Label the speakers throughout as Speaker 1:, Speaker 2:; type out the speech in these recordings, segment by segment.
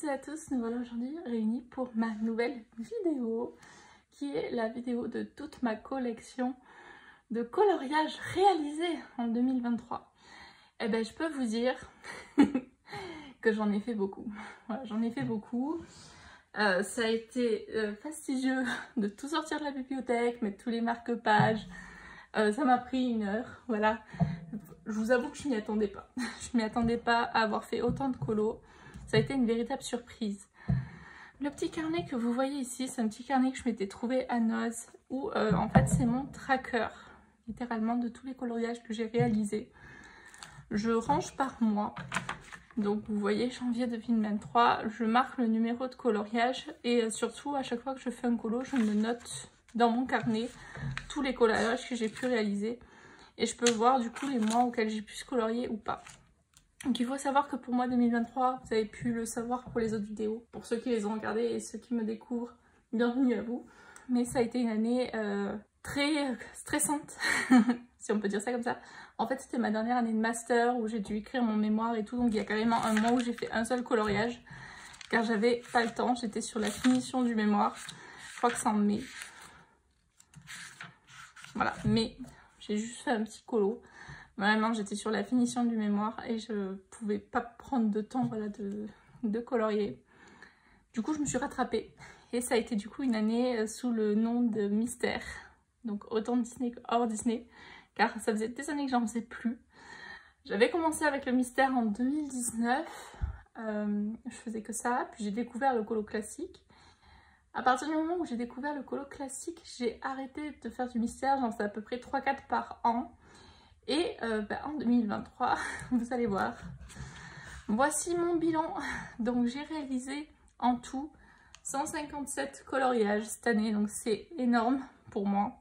Speaker 1: toutes et à tous, nous voilà aujourd'hui réunis pour ma nouvelle vidéo qui est la vidéo de toute ma collection de coloriage réalisé en 2023. Et ben je peux vous dire que j'en ai fait beaucoup. Voilà, j'en ai fait beaucoup. Ça a été fastidieux de tout sortir de la bibliothèque, mettre tous les marque-pages. Ça m'a pris 1 heure, voilà. Je vous avoue que je m'y attendais pas. Je m'y attendais pas à avoir fait autant de colos. Ça a été une véritable surprise. Le petit carnet que vous voyez ici, c'est un petit carnet que je m'étais trouvé à Noz, où en fait c'est mon tracker, littéralement, de tous les coloriages que j'ai réalisés. Je range par mois. Donc vous voyez, janvier 2023, je marque le numéro de coloriage et surtout à chaque fois que je fais un colo, je me note dans mon carnet tous les coloriages que j'ai pu réaliser. Et je peux voir du coup les mois auxquels j'ai pu se colorier ou pas. Donc il faut savoir que pour moi 2023, vous avez pu le savoir pour les autres vidéos. Pour ceux qui les ont regardées et ceux qui me découvrent, bienvenue à vous. Mais ça a été une année très stressante, si on peut dire ça comme ça. En fait c'était ma dernière année de master où j'ai dû écrire mon mémoire et tout. Donc il y a carrément un mois où j'ai fait un seul coloriage. Car j'avais pas le temps, j'étais sur la finition du mémoire. Je crois que c'est en mai. Voilà, mais j'ai juste fait un petit colo. Vraiment, j'étais sur la finition du mémoire et je pouvais pas prendre de temps, voilà, de colorier. Du coup, je me suis rattrapée. Et ça a été du coup une année sous le nom de Mystère. Donc autant Disney que hors Disney. Car ça faisait des années que j'en faisais plus. J'avais commencé avec le Mystère en 2019. Je faisais que ça. Puis j'ai découvert le colo classique. À partir du moment où j'ai découvert le colo classique, j'ai arrêté de faire du mystère, j'en fais à peu près 3-4 par an. Et en 2023, vous allez voir, voici mon bilan. Donc j'ai réalisé en tout 157 coloriages cette année, donc c'est énorme pour moi.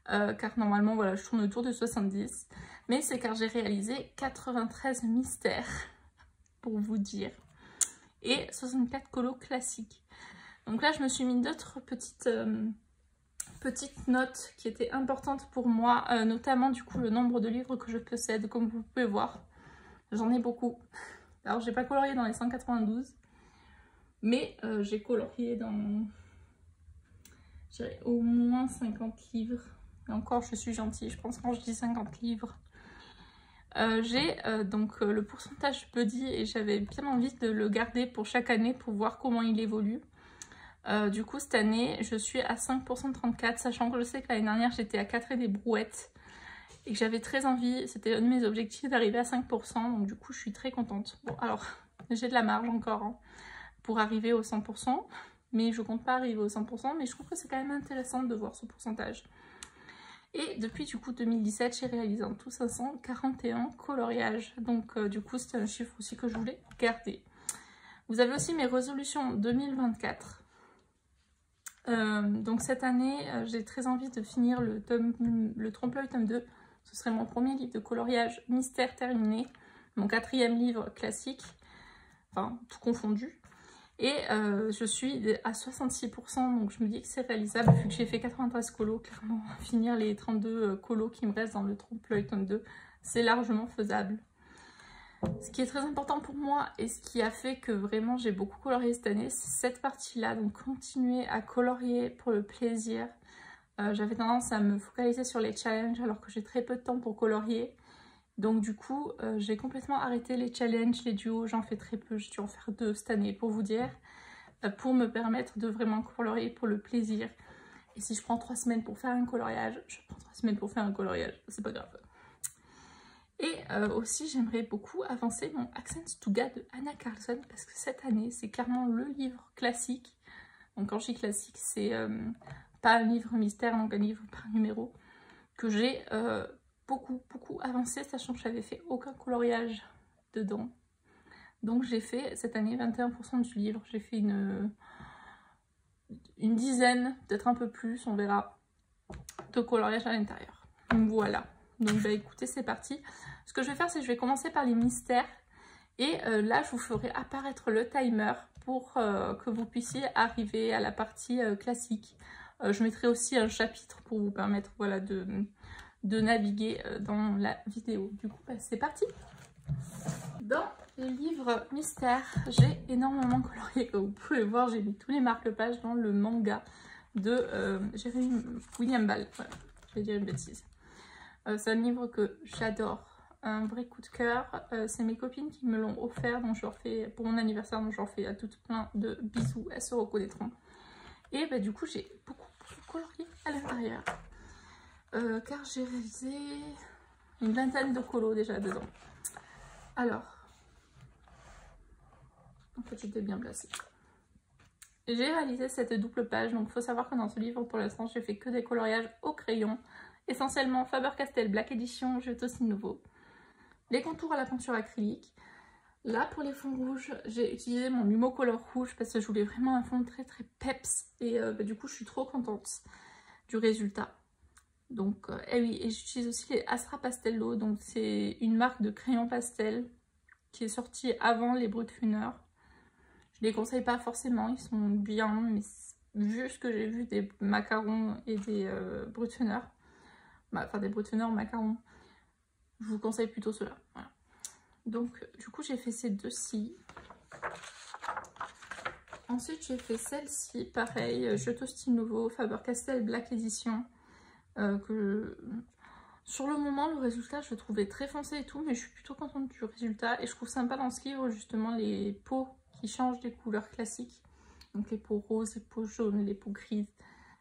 Speaker 1: Car normalement, voilà, je tourne autour de 70. Mais c'est car j'ai réalisé 93 mystères, pour vous dire. Et 64 colos classiques. Donc là, je me suis mis d'autres petites notes qui étaient importantes pour moi, notamment du coup le nombre de livres que je possède, comme vous pouvez voir. J'en ai beaucoup. Alors, j'ai pas colorié dans les 192, mais j'ai colorié dans, je dirais, au moins 50 livres. Et encore, je suis gentille, je pense, quand je dis 50 livres. J'ai donc le pourcentage buddy et j'avais bien envie de le garder pour chaque année pour voir comment il évolue. Du coup cette année je suis à 5% de 34, sachant que je sais que l'année dernière j'étais à 4 et des brouettes et que j'avais très envie, c'était un de mes objectifs d'arriver à 5%, donc du coup je suis très contente. Bon alors j'ai de la marge encore hein, pour arriver au 100%, mais je compte pas arriver au 100%, mais je trouve que c'est quand même intéressant de voir ce pourcentage. Et depuis du coup 2017 j'ai réalisé en tout 541 coloriages, donc du coup c'est un chiffre aussi que je voulais garder. Vous avez aussi mes résolutions 2024. Donc cette année, j'ai très envie de finir le trompe-l'œil tome 2. Ce serait mon premier livre de coloriage mystère terminé. Mon 4e livre classique, enfin tout confondu. Et je suis à 66%, donc je me dis que c'est réalisable vu que j'ai fait 93 colos. Clairement, finir les 32 colos qui me restent dans le trompe-l'œil tome 2, c'est largement faisable. Ce qui est très important pour moi et ce qui a fait que vraiment j'ai beaucoup colorié cette année, c'est cette partie-là. Donc continuer à colorier pour le plaisir. J'avais tendance à me focaliser sur les challenges alors que j'ai très peu de temps pour colorier. Donc du coup, j'ai complètement arrêté les challenges, les duos. J'en fais très peu, j'ai dû en faire 2 cette année pour vous dire. Pour me permettre de vraiment colorier pour le plaisir. Et si je prends 3 semaines pour faire un coloriage, je prends 3 semaines pour faire un coloriage. C'est pas grave. Et aussi j'aimerais beaucoup avancer mon Accents to God de Anna Carlson parce que cette année c'est clairement le livre classique. Donc quand je dis classique c'est pas un livre mystère, donc un livre par numéro que j'ai beaucoup avancé, sachant que j'avais fait aucun coloriage dedans. Donc j'ai fait cette année 21% du livre, j'ai fait une dizaine, peut-être un peu plus, on verra, de coloriage à l'intérieur. Donc voilà. Donc bah écoutez, c'est parti. Ce que je vais faire, c'est que je vais commencer par les mystères. Et là, je vous ferai apparaître le timer pour que vous puissiez arriver à la partie classique. Je mettrai aussi un chapitre pour vous permettre voilà, de naviguer dans la vidéo. Du coup, bah, c'est parti. Dans les livres mystères, j'ai énormément colorié. Comme vous pouvez voir, j'ai mis tous les marque-pages dans le manga de William Ball. Voilà, je vais dire une bêtise. C'est un livre que j'adore, un vrai coup de cœur. C'est mes copines qui me l'ont offert, donc je leur fais pour mon anniversaire, donc je leur fais à toutes plein de bisous, elles se reconnaîtront. Et bah, du coup, j'ai beaucoup colorié à l'intérieur, car j'ai réalisé une vingtaine de colos déjà dedans. Alors, en fait, j'étais bien placée. J'ai réalisé cette double page, donc il faut savoir que dans ce livre, pour l'instant, j'ai fait que des coloriages au crayon, essentiellement Faber-Castell Black Edition, Jeu aussi nouveau. Les contours à la peinture acrylique. Là, pour les fonds rouges, j'ai utilisé mon Lumo Color rouge parce que je voulais vraiment un fond très peps. Et bah, du coup, je suis trop contente du résultat. Donc, et oui, et j'utilise aussi les Astra Pastello. Donc, c'est une marque de crayon pastel qui est sortie avant les Brutfuner. Je les conseille pas forcément, ils sont bien, mais vu ce que j'ai vu des macarons et des Brutfuner, enfin des Brutfuner macarons, je vous conseille plutôt ceux-là. Voilà. Donc, du coup, j'ai fait ces deux-ci. Ensuite, j'ai fait celle-ci, pareil, Jeu style nouveau, Faber-Castell Black Edition. Sur le moment, le résultat, je le trouvais très foncé et tout, mais je suis plutôt contente du résultat. Et je trouve sympa dans ce livre, justement, les peaux qui changent des couleurs classiques. Donc les peaux roses, les peaux jaunes, les peaux grises.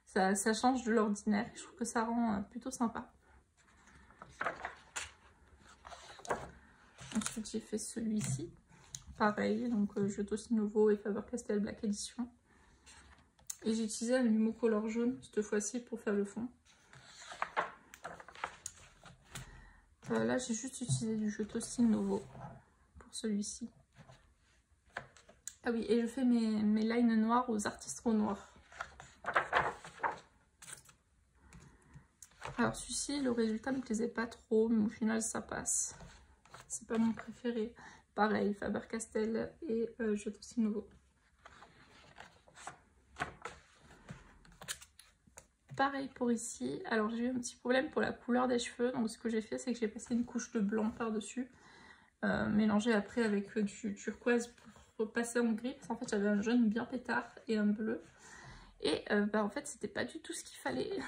Speaker 1: Ça change de l'ordinaire. Je trouve que ça rend plutôt sympa. Ensuite, j'ai fait celui-ci. Pareil, donc Jeu aussi nouveau et Faber-Castell Black Edition. Et j'ai utilisé un Lumo Color jaune cette fois-ci pour faire le fond. Là, j'ai juste utilisé du Jeu aussi nouveau pour celui-ci. Ah oui, et je fais mes lines noirs aux artistes noirs. Alors celui-ci, le résultat ne me plaisait pas trop, mais au final ça passe. C'est pas mon préféré. Pareil, Faber-Castell et Jeu aussi nouveau. Pareil pour ici. Alors j'ai eu un petit problème pour la couleur des cheveux. Donc ce que j'ai fait, c'est que j'ai passé une couche de blanc par-dessus. Mélangé après avec du turquoise pour repasser en gris. Parce qu'en fait j'avais un jaune bien pétard et un bleu. Et bah, en fait c'était pas du tout ce qu'il fallait.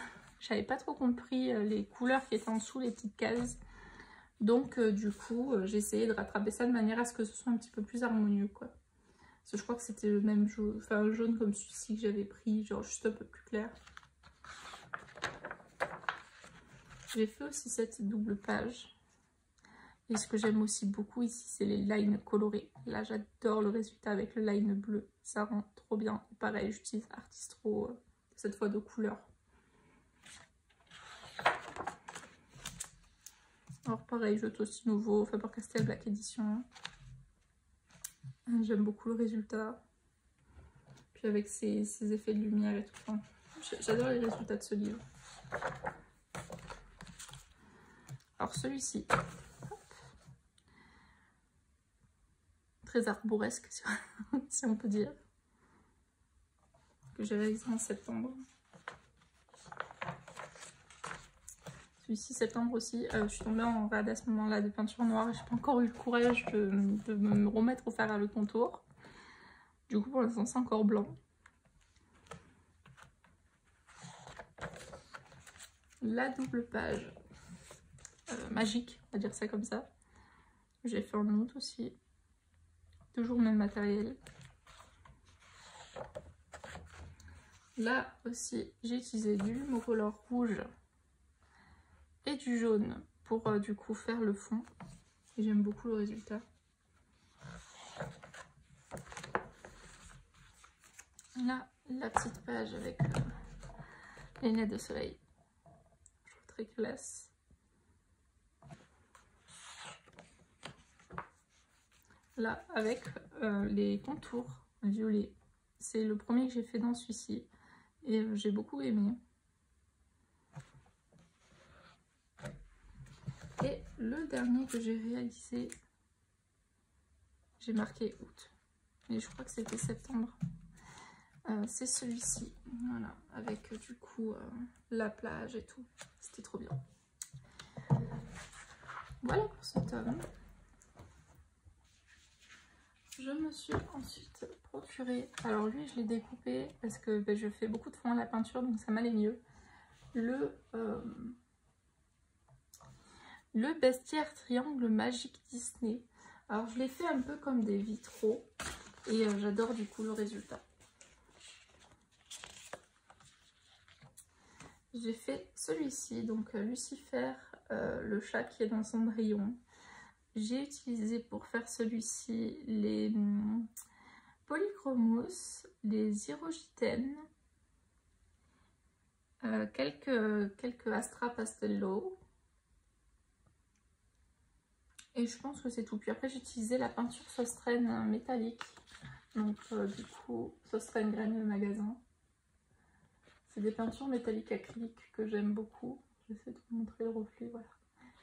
Speaker 1: J'avais pas trop compris les couleurs qui étaient en dessous, les petites cases. Donc du coup j'ai essayé de rattraper ça de manière à ce que ce soit un petit peu plus harmonieux quoi. Parce que je crois que c'était le même jaune, enfin un jaune comme celui-ci que j'avais pris, genre juste un peu plus clair. J'ai fait aussi cette double page. Et ce que j'aime aussi beaucoup ici, c'est les lines colorées. Là, j'adore le résultat avec le line bleu. Ça rend trop bien. Et pareil, j'utilise Artistro, cette fois de couleur. Alors pareil, Jeu aussi nouveau, Faber-Castell Black Edition. J'aime beaucoup le résultat. Puis avec ces effets de lumière et tout. Enfin, j'adore les résultats de ce livre. Alors celui-ci, très arboresque si on peut dire, que j'ai réalisé en septembre. Celui-ci septembre aussi, je suis tombée en rade à ce moment-là de peinture noire et je n'ai pas encore eu le courage de me remettre au fer à le contour. Du coup pour l'instant c'est encore blanc. La double page magique, on va dire ça comme ça. J'ai fait en août aussi. Toujours le même matériel. Là aussi, j'ai utilisé du Lumo Color rouge et du jaune pour du coup faire le fond. Et j'aime beaucoup le résultat. Là, la petite page avec les lunettes de soleil. Je trouve très classe. Là, avec les contours violets. C'est le premier que j'ai fait dans celui-ci. Et j'ai beaucoup aimé. Et le dernier que j'ai réalisé, j'ai marqué août. Mais je crois que c'était septembre. C'est celui-ci. Voilà. Avec du coup la plage et tout. C'était trop bien. Voilà pour ce tome. je me suis ensuite procuré, alors lui je l'ai découpé parce que je fais beaucoup de fond à la peinture donc ça m'allait mieux, le bestiaire triangle magique Disney. Alors je l'ai fait un peu comme des vitraux et j'adore du coup le résultat. J'ai fait celui-ci, donc Lucifer, le chat qui est dans Cendrillon. J'ai utilisé pour faire celui-ci les polychromos, les Irogitènes, quelques Astra Pastello. Et je pense que c'est tout. Puis après j'ai utilisé la peinture Sostraine métallique. Donc du coup, Sostraine Granule Magasin. C'est des peintures métalliques acryliques que j'aime beaucoup. J'essaie de vous montrer le reflet, voilà.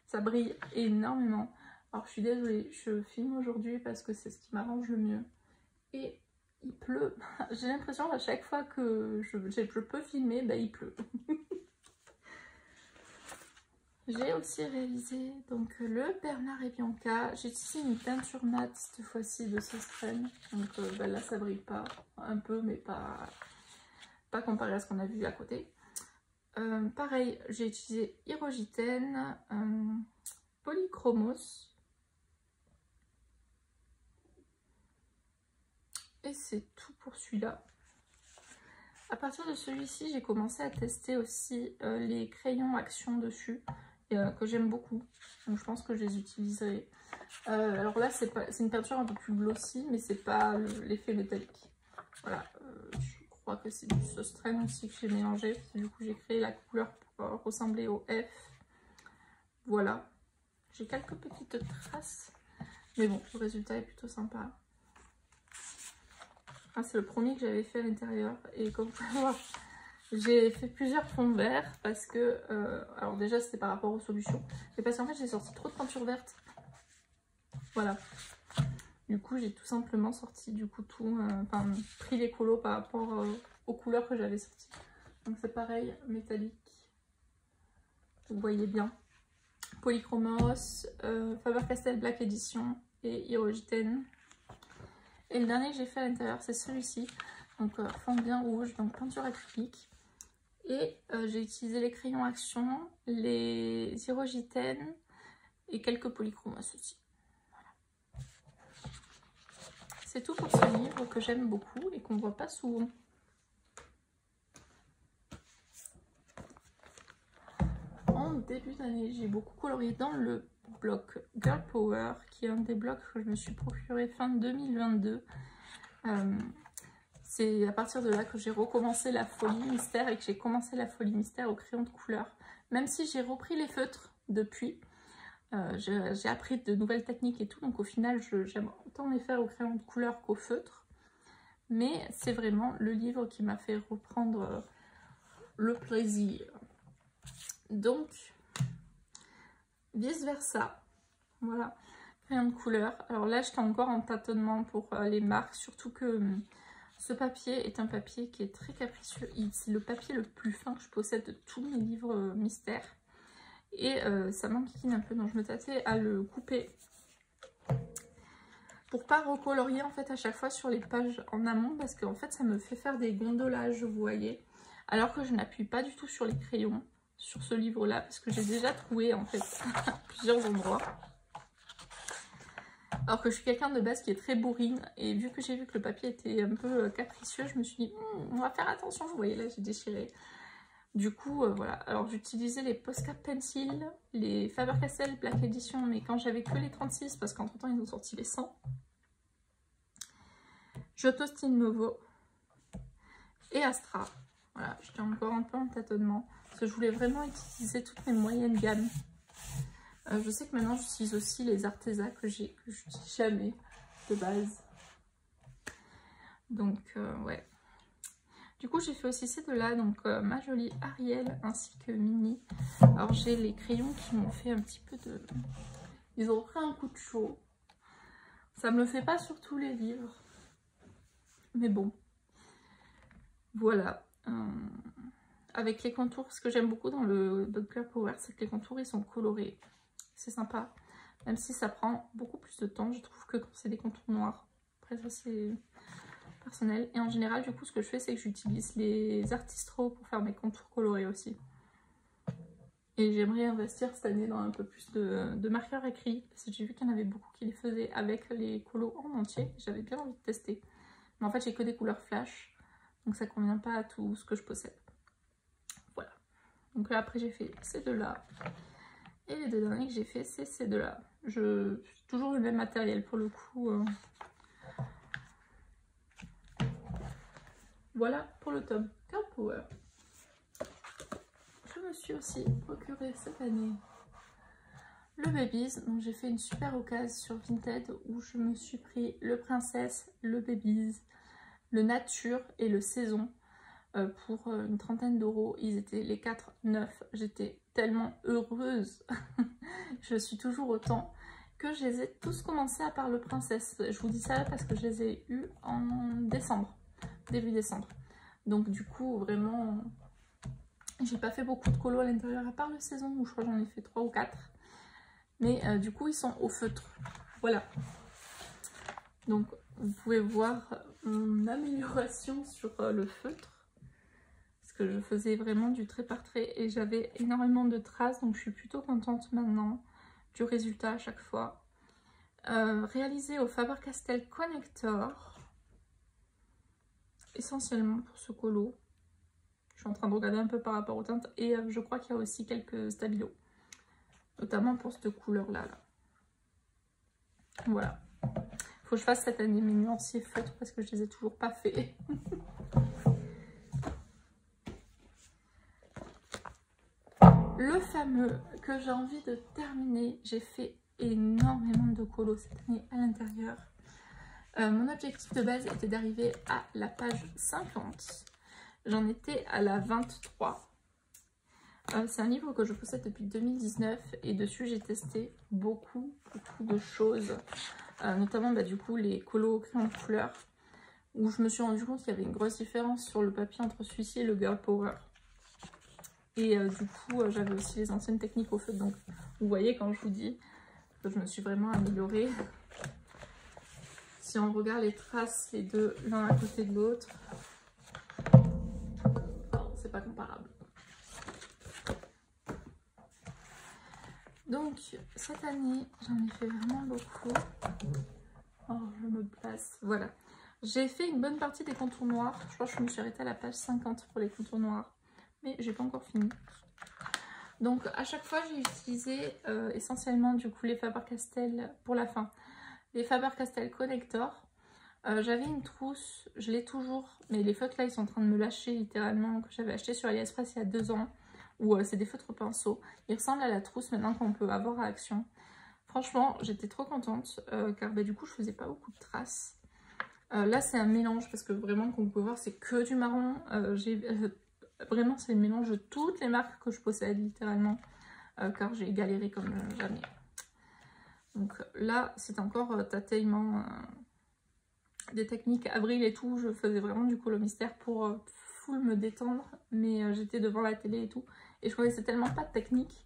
Speaker 1: Ça brille énormément. Alors je suis désolée, je filme aujourd'hui parce que c'est ce qui m'arrange le mieux. Et il pleut. J'ai l'impression à chaque fois que je peux filmer, il pleut. J'ai aussi réalisé donc le Bernard et Bianca. J'ai utilisé une peinture mate cette fois-ci de Sostraine. Donc là ça brille pas, un peu mais pas comparé à ce qu'on a vu à côté. Pareil, j'ai utilisé Irogitène, Polychromos. Et c'est tout pour celui-là. À partir de celui-ci, j'ai commencé à tester aussi les crayons action dessus, que j'aime beaucoup. Donc je pense que je les utiliserai. Alors là, c'est une peinture un peu plus glossy, mais c'est pas l'effet métallique. Voilà, je crois que c'est du Sostraine aussi que j'ai mélangé. Du coup, j'ai créé la couleur pour ressembler au F. Voilà. J'ai quelques petites traces, mais bon, le résultat est plutôt sympa. Ah, c'est le premier que j'avais fait à l'intérieur et comme vous pouvez voir, j'ai fait plusieurs fonds verts parce que, alors déjà c'était par rapport aux solutions, mais parce qu'en fait j'ai sorti trop de peinture verte. Voilà. Du coup j'ai tout simplement sorti du coup tout, enfin pris les colos par rapport aux couleurs que j'avais sorties. Donc c'est pareil, métallique, vous voyez bien. Polychromos, Faber-Castell Black Edition et Irogitène. Et le dernier que j'ai fait à l'intérieur, c'est celui-ci. Donc fond bien rouge, donc peinture acrylique. Et j'ai utilisé les crayons action, les Irogitènes et quelques polychromos aussi. Voilà. C'est tout pour ce livre que j'aime beaucoup et qu'on ne voit pas souvent. En début d'année, j'ai beaucoup colorié dans le bloc Girl Power, qui est un des blocs que je me suis procuré fin 2022. C'est à partir de là que j'ai recommencé la folie mystère et que j'ai commencé la folie mystère au crayon de couleur. Même si j'ai repris les feutres depuis, j'ai appris de nouvelles techniques et tout, donc au final j'aime autant les faire au crayon de couleur qu'au feutre. Mais c'est vraiment le livre qui m'a fait reprendre le plaisir. Donc, vice versa, voilà, crayon de couleur. Alors là, j'étais encore en tâtonnement pour les marques, surtout que ce papier est un papier qui est très capricieux. C'est le papier le plus fin que je possède de tous mes livres mystères. Et ça m'enquiquine un peu, donc je me tâtais à le couper pour pas recolorier en fait à chaque fois sur les pages en amont, parce qu'en fait ça me fait faire des gondolages, vous voyez, alors que je n'appuie pas du tout sur les crayons sur ce livre là, parce que j'ai déjà trouvé en fait à plusieurs endroits. Alors que je suis quelqu'un de base qui est très bourrine, et vu que j'ai vu que le papier était un peu capricieux, je me suis dit on va faire attention. Vous voyez là, j'ai déchiré. Du coup voilà, alors j'utilisais les Posca Pencil, les Faber-Castell Black Edition, mais quand j'avais que les 36, parce qu'entre temps ils ont sorti les 100. Giotto Style Nouveau et Astra. Voilà, j'étais encore un peu en tâtonnement parce que je voulais vraiment utiliser toutes mes moyennes gammes. Je sais que maintenant j'utilise aussi les Arteza que je n'utilise jamais de base. Donc ouais. Du coup j'ai fait aussi ces deux-là, donc ma jolie Ariel ainsi que Minnie. Alors j'ai les crayons qui m'ont fait un petit peu de... Ils ont pris un coup de chaud. Ça me le fait pas sur tous les livres. Mais bon. Voilà. Avec les contours, ce que j'aime beaucoup dans le Girl Power, c'est que les contours ils sont colorés. C'est sympa. Même si ça prend beaucoup plus de temps, je trouve, que quand c'est des contours noirs. après ça c'est personnel. Et en général du coup ce que je fais c'est que j'utilise les Artistro pour faire mes contours colorés aussi. Et j'aimerais investir cette année dans un peu plus de marqueurs écrits, parce que j'ai vu qu'il y en avait beaucoup qui les faisaient avec les colos en entier. J'avais bien envie de tester. Mais en fait j'ai que des couleurs flash, donc ça convient pas à tout ce que je possède. Voilà. Donc là après j'ai fait ces deux-là. Et les deux derniers que j'ai fait c'est ces deux-là. Toujours le même matériel pour le coup. Voilà pour le tome Girl Power. Je me suis aussi procuré cette année le Babies. Donc j'ai fait une super occasion sur Vinted où je me suis pris le Princesse, le Babies, le Nature et le Saison pour une trentaine d'euros. Ils étaient les 4 neufs. J'étais tellement heureuse. Je suis toujours autant que je les ai tous commencés à part le Princesse. Je vous dis ça parce que je les ai eus en décembre, début décembre. Donc du coup vraiment j'ai pas fait beaucoup de colos à l'intérieur à part le Saison où je crois que j'en ai fait 3 ou 4. Mais du coup ils sont au feutre. Voilà. Donc vous pouvez voir mon amélioration sur le feutre. Parce que je faisais vraiment du trait par trait et j'avais énormément de traces. Donc je suis plutôt contente maintenant du résultat à chaque fois. Réalisé au Faber-Castell Connector. Essentiellement pour ce colo. Je suis en train de regarder un peu par rapport aux teintes. Et je crois qu'il y a aussi quelques stabilos. Notamment pour cette couleur-là. Là. Voilà. Faut que je fasse cette année mes nuanciers feutres parce que je les ai toujours pas fait. Le fameux que j'ai envie de terminer. J'ai fait énormément de colos cette année à l'intérieur. Mon objectif de base était d'arriver à la page 50. J'en étais à la 23. C'est un livre que je possède depuis 2019 et dessus j'ai testé beaucoup de choses. Notamment du coup les colos au crayon de couleur où je me suis rendu compte qu'il y avait une grosse différence sur le papier entre celui-ci et le Girl Power. Et du coup j'avais aussi les anciennes techniques au feutre. Donc vous voyez quand je vous dis que je me suis vraiment améliorée. Si on regarde les traces, les deux l'un à côté de l'autre, c'est pas comparable. Donc cette année, j'en ai fait vraiment beaucoup. Oh, je me place. Voilà. J'ai fait une bonne partie des contours noirs. Je crois que je me suis arrêtée à la page 50 pour les contours noirs. Mais j'ai pas encore fini. Donc à chaque fois, j'ai utilisé essentiellement du coup les Faber-Castell pour la fin. Les Faber-Castell Connector. J'avais une trousse, je l'ai toujours, mais les feutres là ils sont en train de me lâcher littéralement, que j'avais acheté sur AliExpress il y a 2 ans, où c'est des feutres pinceaux. Ils ressemblent à la trousse maintenant qu'on peut avoir à Action. Franchement j'étais trop contente car du coup je faisais pas beaucoup de traces. Là c'est un mélange parce que vraiment comme vous pouvez voir c'est que du marron. Vraiment c'est le mélange de toutes les marques que je possède littéralement car j'ai galéré comme jamais. Donc là c'est encore tâtonnement. Des techniques avril et tout, je faisais vraiment du colo mystère pour full me détendre, mais j'étais devant la télé et tout, et je connaissais tellement pas de technique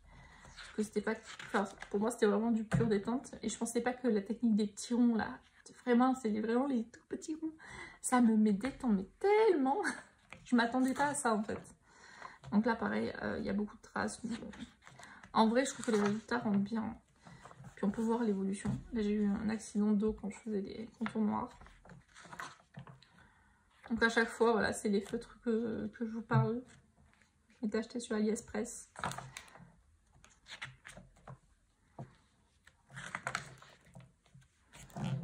Speaker 1: que c'était pas, enfin pour moi c'était vraiment du pur détente, et je pensais pas que la technique des petits ronds là, vraiment c'est vraiment les tout petits ronds, ça me détend mais tellement, je m'attendais pas à ça en fait. Donc là pareil, il y a beaucoup de traces, mais bon. En vrai je trouve que les résultats rendent bien, puis on peut voir l'évolution. Là j'ai eu un accident d'eau quand je faisais des contours noirs. Donc à chaque fois, voilà, c'est les feutres que je vous parle. Je m'étais acheté sur AliExpress.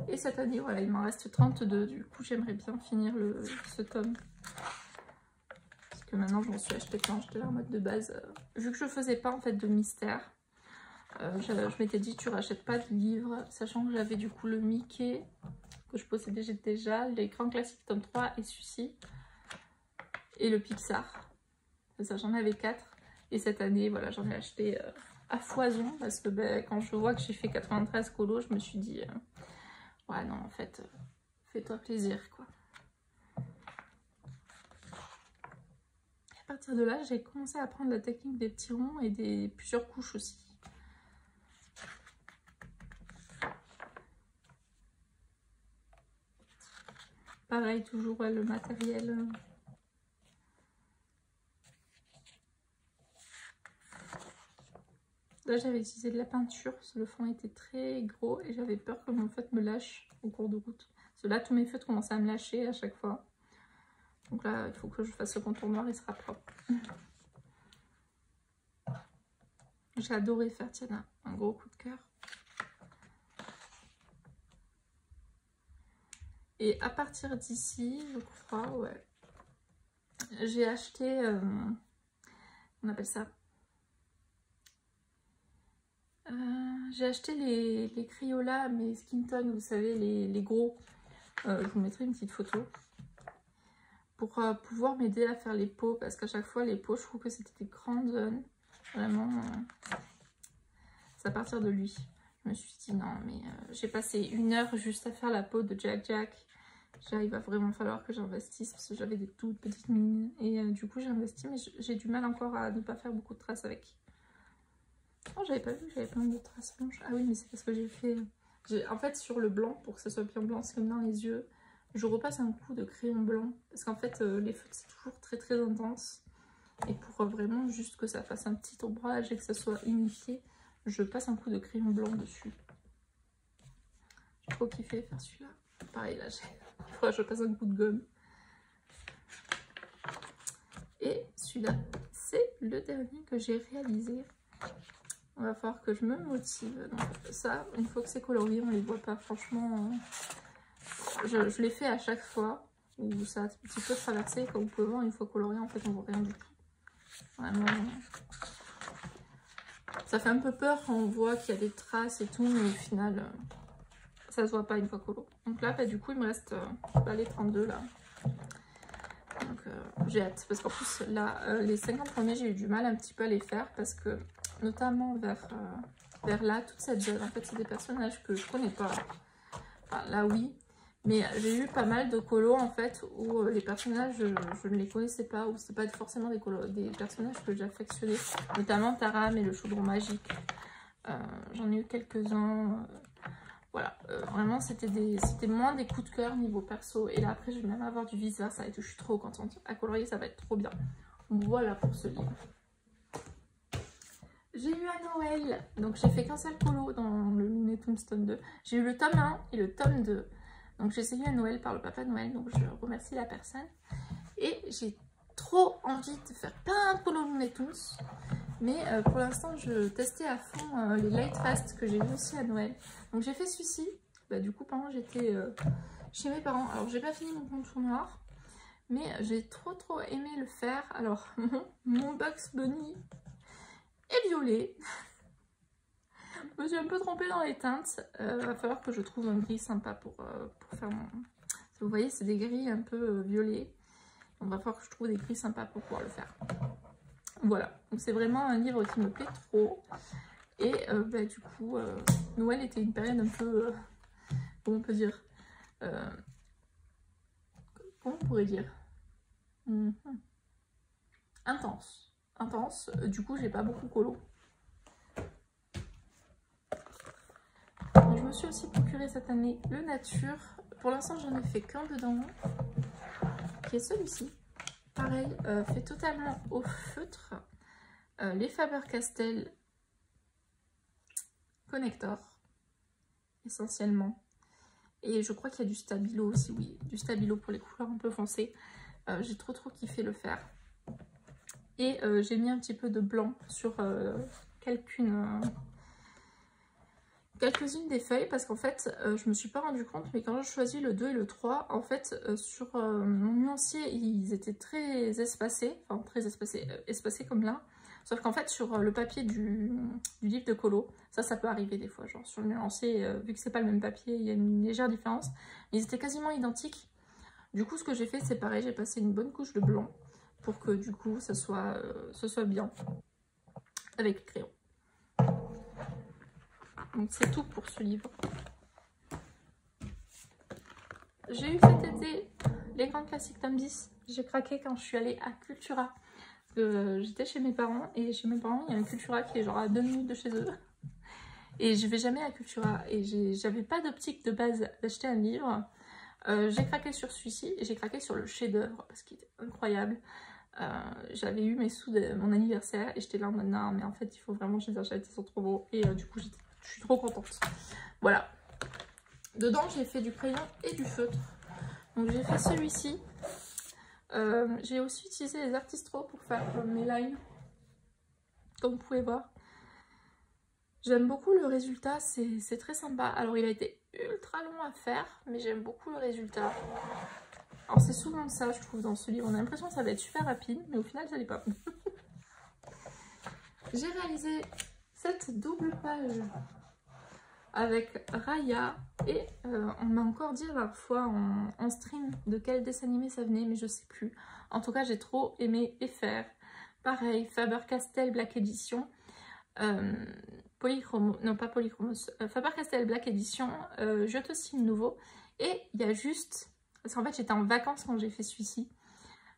Speaker 1: Et cette année, voilà, il m'en reste 32. Du coup, j'aimerais bien finir ce tome. Parce que maintenant, je m'en suis acheté quand j'étais en mode de base. Vu que je faisais pas en fait de mystère, je m'étais dit, tu rachètes pas de livres. Sachant que j'avais du coup le Mickey que je possédais déjà, l'écran classique tome 3 et celui-ci, et le Pixar. Ça j'en avais 4, et cette année voilà j'en ai acheté à foison parce que quand je vois que j'ai fait 93 colos, je me suis dit ouais non en fait fais-toi plaisir quoi. Et à partir de là j'ai commencé à apprendre la technique des petits ronds et des plusieurs couches aussi. pareil, toujours ouais, le matériel. Là, j'avais utilisé de la peinture, parce que le fond était très gros et j'avais peur que mon feutre me lâche au cours de route. Parce que là, tous mes feutres commençaient à me lâcher à chaque fois. Donc là, il faut que je fasse le contour noir, il sera propre. J'ai adoré faire Tiana, un gros coup de cœur. Et à partir d'ici, je crois, ouais, j'ai acheté, on appelle ça, j'ai acheté les Crayola, mais Skin Tone, vous savez, les gros. Je vous mettrai une petite photo. Pour pouvoir m'aider à faire les peaux, parce qu'à chaque fois, les peaux, je trouve que c'était des grandes zones. Vraiment, c'est à partir de lui. Je me suis dit non, mais j'ai passé 1 heure juste à faire la peau de Jack Jack. Il va vraiment falloir que j'investisse parce que j'avais des toutes petites mines. Et du coup, j'ai investi, mais j'ai du mal encore à ne pas faire beaucoup de traces avec. Oh, j'avais pas vu que j'avais plein de traces blanches. Ah oui, mais c'est parce que j'ai fait... En fait, sur le blanc, pour que ça soit bien blanc, c'est comme dans les yeux, je repasse un coup de crayon blanc. Parce qu'en fait, les feutres, c'est toujours très très intense. Et pour vraiment juste que ça fasse un petit ombrage et que ça soit unifié, je passe un coup de crayon blanc dessus. J'ai trop kiffé faire celui-là. Pareil, là, il faudra que je passe un coup de gomme. Et celui-là, c'est le dernier que j'ai réalisé. On va falloir que je me motive. Donc ça, une fois que c'est colorié, on les voit pas. Franchement, je les fais à chaque fois où ça a un petit peu traversé. Comme vous pouvez voir, une fois colorié, en fait, on voit rien du tout. Vraiment, ça fait un peu peur quand on voit qu'il y a des traces et tout, mais au final, ça se voit pas une fois colo. Donc là, bah, du coup, il me reste les 32 là. Donc j'ai hâte, parce qu'en plus, là, les 50 premiers, j'ai eu du mal un petit peu à les faire, parce que, notamment vers là, toute cette zone, en fait, c'est des personnages que je connais pas. Enfin, là, oui. Mais j'ai eu pas mal de colos en fait où les personnages je ne les connaissais pas, ou c'est pas forcément des personnages que j'affectionnais, notamment Taram et le chaudron magique. J'en ai eu quelques-uns. Voilà, vraiment c'était moins des coups de cœur niveau perso. Et là après je vais même avoir du vice versa et tout, je suis trop contente. À colorier ça va être trop bien. Donc voilà pour ce livre. J'ai eu à Noël, donc j'ai fait qu'un seul colo dans le Looney Tunes tome 2. J'ai eu le tome 1 et le tome 2. Donc j'ai essayé à Noël par le Papa Noël, donc je remercie la personne. Et j'ai trop envie de faire plein de colos Looney Tunes. Mais pour l'instant je testais à fond les Light Fast que j'ai eu aussi à Noël. Donc j'ai fait celui-ci. Bah, du coup pendant j'étais chez mes parents. Alors j'ai pas fini mon contour noir. Mais j'ai trop aimé le faire. Alors mon Bugs Bunny est violet. Je me suis un peu trompée dans les teintes. Va falloir que je trouve un gris sympa pour faire mon... Vous voyez, c'est des gris un peu violets. Donc va falloir que je trouve des gris sympas pour pouvoir le faire. Voilà. Donc c'est vraiment un livre qui me plaît trop. Et bah, du coup, Noël était une période un peu... comment on peut dire comment on pourrait dire intense. Intense. Du coup, j'ai pas beaucoup colo. Je me suis aussi procuré cette année le Nature. Pour l'instant, j'en ai fait qu'un dedans, qui est celui-ci. Pareil, fait totalement au feutre. Les Faber-Castell Connector, essentiellement. Et je crois qu'il y a du Stabilo aussi, oui. Du Stabilo pour les couleurs un peu foncées. J'ai trop kiffé le faire. Et j'ai mis un petit peu de blanc sur quelques-unes des feuilles, parce qu'en fait je me suis pas rendu compte, mais quand j'ai choisi le 2 et le 3, en fait sur mon nuancier ils étaient très espacés, enfin très espacés comme là, sauf qu'en fait sur le papier du livre de colo, ça peut arriver des fois, genre sur le nuancier, vu que c'est pas le même papier, il y a une légère différence, mais ils étaient quasiment identiques. Du coup ce que j'ai fait c'est pareil, j'ai passé une bonne couche de blanc pour que du coup ça soit bien avec le crayon. Donc c'est tout pour ce livre. J'ai eu cet été les grands classiques tome 10. J'ai craqué quand je suis allée à Cultura. J'étais chez mes parents, et chez mes parents il y a un Cultura qui est genre à 2 minutes de chez eux. Et je vais jamais à Cultura, et j'avais pas d'optique de base d'acheter un livre. J'ai craqué sur celui-ci et j'ai craqué sur le chef-d'œuvre parce qu'il était incroyable. J'avais eu mes sous de mon anniversaire et j'étais là en mode non, mais en fait il faut vraiment que je les achète, ils sont trop beaux. Et du coup je suis trop contente. Voilà. Dedans j'ai fait du crayon et du feutre. Donc j'ai fait celui-ci. J'ai aussi utilisé les Artistro pour faire mes lines. Comme vous pouvez voir. J'aime beaucoup le résultat, c'est très sympa. Alors il a été ultra long à faire, mais j'aime beaucoup le résultat. Alors c'est souvent ça, je trouve, dans ce livre. On a l'impression que ça va être super rapide, mais au final ça l'est pas. J'ai réalisé cette double page avec Raya. Et on m'a encore dit la dernière fois en stream de quel dessin animé ça venait, mais je sais plus. En tout cas, j'ai trop aimé et faire. Pareil, Faber-Castell Black Edition. Faber-Castell Black Edition, Giotto Style Nouveau. Et il y a juste, parce qu'en fait j'étais en vacances quand j'ai fait celui-ci.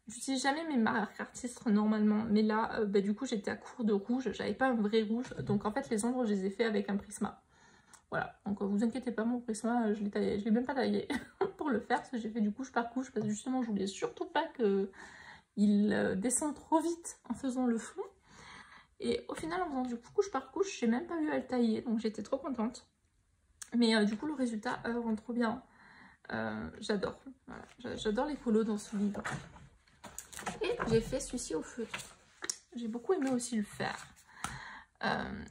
Speaker 1: J'utilise jamais mes marques artistes normalement, mais là du coup j'étais à court de rouge, j'avais pas un vrai rouge, donc en fait les ombres je les ai fait avec un Prisma. Voilà, donc vous inquiétez pas, mon Prisma je l'ai même pas taillé pour le faire, parce que j'ai fait du couche par couche, parce que justement je voulais surtout pas qu'il descende trop vite en faisant le fond. Et au final, en faisant du couche par couche, j'ai même pas eu à le tailler, donc j'étais trop contente. Mais du coup, le résultat rend trop bien. J'adore. Voilà. J'adore les colos dans ce livre. Et j'ai fait celui-ci au feutre. J'ai beaucoup aimé aussi le faire.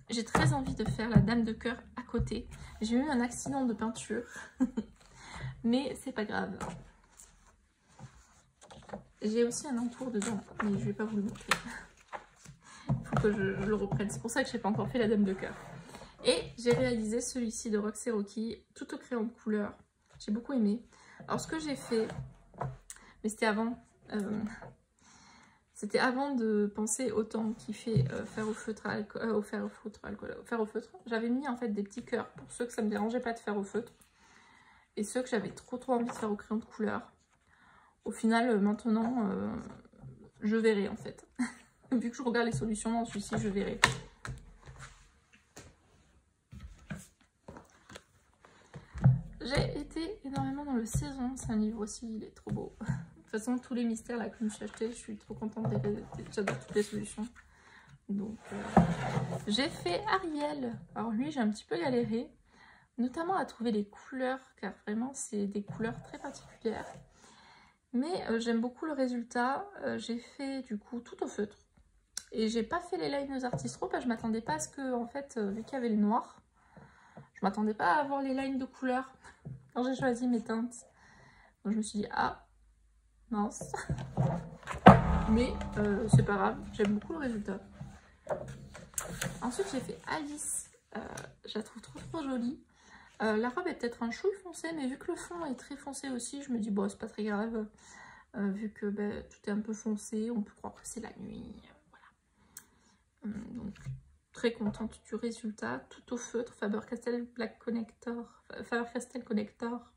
Speaker 1: J'ai très envie de faire la Dame de cœur à côté. J'ai eu un accident de peinture. Mais c'est pas grave. J'ai aussi un entour dedans, mais je vais pas vous le montrer. Que je le reprenne. C'est pour ça que je n'ai pas encore fait la Dame de cœur. Et j'ai réalisé celui-ci de Roxy Rocky, tout au crayon de couleur. J'ai beaucoup aimé. Alors ce que j'ai fait, mais c'était avant de penser au temps qu'il fait faire au feutre, faire au feutre. J'avais mis en fait des petits cœurs pour ceux que ça me dérangeait pas de faire au feutre. Et ceux que j'avais trop envie de faire au crayon de couleur. Au final, maintenant, je verrai en fait. Vu que je regarde les solutions dans celui-ci, je verrai. J'ai été énormément dans le saison. C'est un livre aussi, il est trop beau. De toute façon, tous les mystères là que je me suis acheté, je suis trop contente. J'adore toutes les solutions. Donc, j'ai fait Ariel. Alors lui, j'ai un petit peu galéré. Notamment à trouver les couleurs, car vraiment, c'est des couleurs très particulières. Mais j'aime beaucoup le résultat. J'ai fait du coup tout au feutre. Et j'ai pas fait les lines Artistro parce que je m'attendais pas à ce que, en fait, vu qu'il y avait le noir, je m'attendais pas à avoir les lines de couleur quand j'ai choisi mes teintes. Donc je me suis dit, ah, mince. Mais c'est pas grave, j'aime beaucoup le résultat. Ensuite, j'ai fait Alice. Je la trouve trop jolie. La robe est peut-être un chouille foncé, mais vu que le fond est très foncé aussi, je me dis, bon, c'est pas très grave. Vu que tout est un peu foncé, on peut croire que c'est la nuit. Donc très contente du résultat, tout au feutre, Faber-Castell Black Connector, Faber-Castell Connector